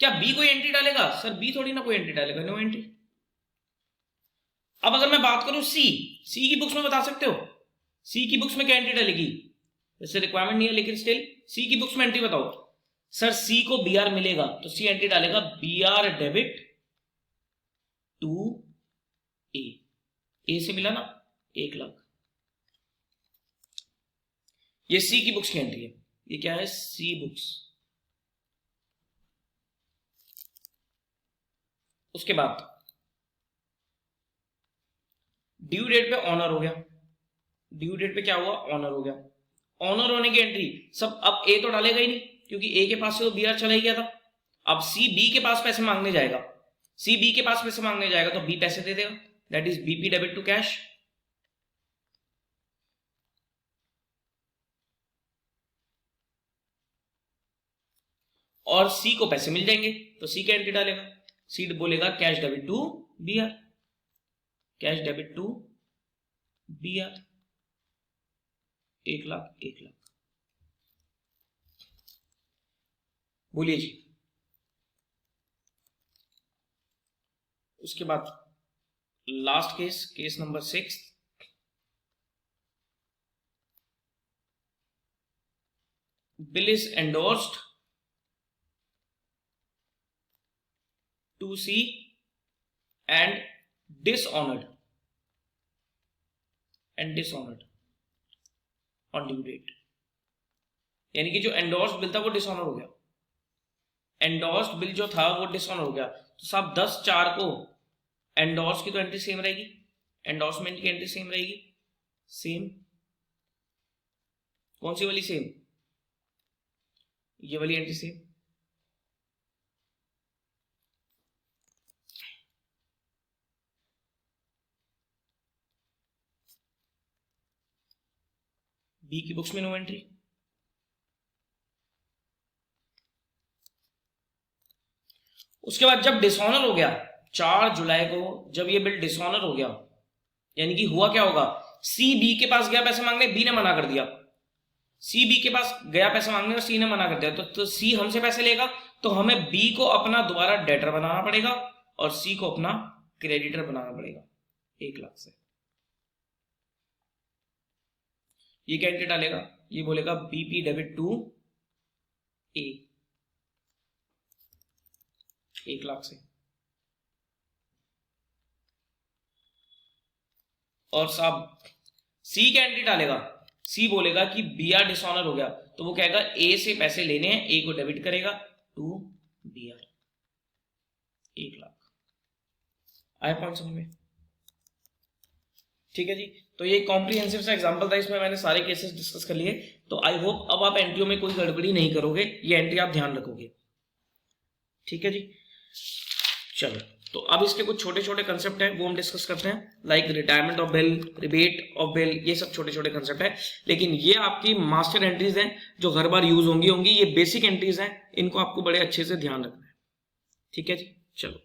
क्या बी कोई एंट्री डालेगा? सर बी थोड़ी ना कोई एंट्री डालेगा, नो एंट्री। अब अगर मैं बात करूं सी की बुक्स में बता सकते हो सी की बुक्स में क्या एंट्री डालेगी? जैसे रिक्वायरमेंट नहीं है लेकिन स्टिल सी की बुक्स में एंट्री बताओ। सर सी को बीआर मिलेगा तो सी एंट्री डालेगा बीआर डेबिट टू ए से मिला ना 1 लाख। ये सी की बुक्स की एंट्री है। ये क्या है? सी बुक्स। उसके बाद ड्यू डेट पे ऑनर हो गया। ड्यू डेट पे क्या हुआ? ऑनर हो गया। ऑनर होने की एंट्री सब, अब ए तो डालेगा ही नहीं क्योंकि ए के पास से तो बीआर चला ही गया था। अब सी बी के पास पैसे मांगने जाएगा, सी बी के पास पैसे मांगने जाएगा तो बी पैसे दे देगा, that is BP debit to cash. और सी को पैसे मिल जाएंगे तो सी क्या एंट्री डालेगा? सी बोलेगा cash debit to BR, cash debit to BR 1 lakh 1 lakh. बोलिए जी। उसके बाद last case, case number 6। Bill is endorsed to C and dishonoured on due date, यानी कि जो एंडोर्स्ड बिल था वो डिसऑनर हो गया, एंडोर्स्ड बिल जो था वो डिसऑनर हो गया। तो साहब 10/4 को एंडोर्स की तो एंट्री सेम रहेगी, एंडोर्समेंट की एंट्री सेम रहेगी, सेम, कौन सी वाली सेम, ये वाली एंट्री सेम। बी की बुक्स में नो एंट्री, उसके बाद जब डिसऑनर हो गया 4 जुलाई को, जब ये बिल डिसऑनर हो गया, यानी कि हुआ क्या होगा, सी बी के पास गया पैसे मांगने, बी ने मना कर दिया, सी बी के पास गया पैसे मांगने और सी ने मना कर दिया, तो सी हमसे पैसे लेगा, तो हमें बी को अपना दोबारा डेटर बनाना पड़ेगा और सी को अपना क्रेडिटर बनाना पड़ेगा 1 लाख से। ये क्या एंट्री डालेगा, ये बोलेगा BP debit to A 1 lakh से, और साहब सी क्या एंट्री डालेगा, सी बोलेगा कि बी आर डिसऑनर हो गया, तो वो कहेगा ए से पैसे लेने हैं, ए को डेबिट करेगा टू बी आर 1 लाख। आया पॉइंट समझ में? ठीक है जी, तो ये कॉम्प्रिहेंसिव सा एग्जांपल था, इसमें मैंने सारे केसेस डिस्कस कर लिए। तो आई होप अब आप एंट्रियों में कोई गड़बड़ी नहीं करोगे, ये एंट्री आप ध्यान रखोगे। ठीक है जी, चलो तो अब इसके कुछ छोटे छोटे कंसेप्ट हैं वो हम डिस्कस करते हैं, like retirement of bill, rebate of bill, ये सब छोटे छोटे कंसेप्ट है, लेकिन ये आपकी मास्टर एंट्रीज हैं जो हर बार यूज होंगी, ये बेसिक एंट्रीज हैं, इनको आपको बड़े अच्छे से ध्यान रखना है। ठीक है जी, चलो।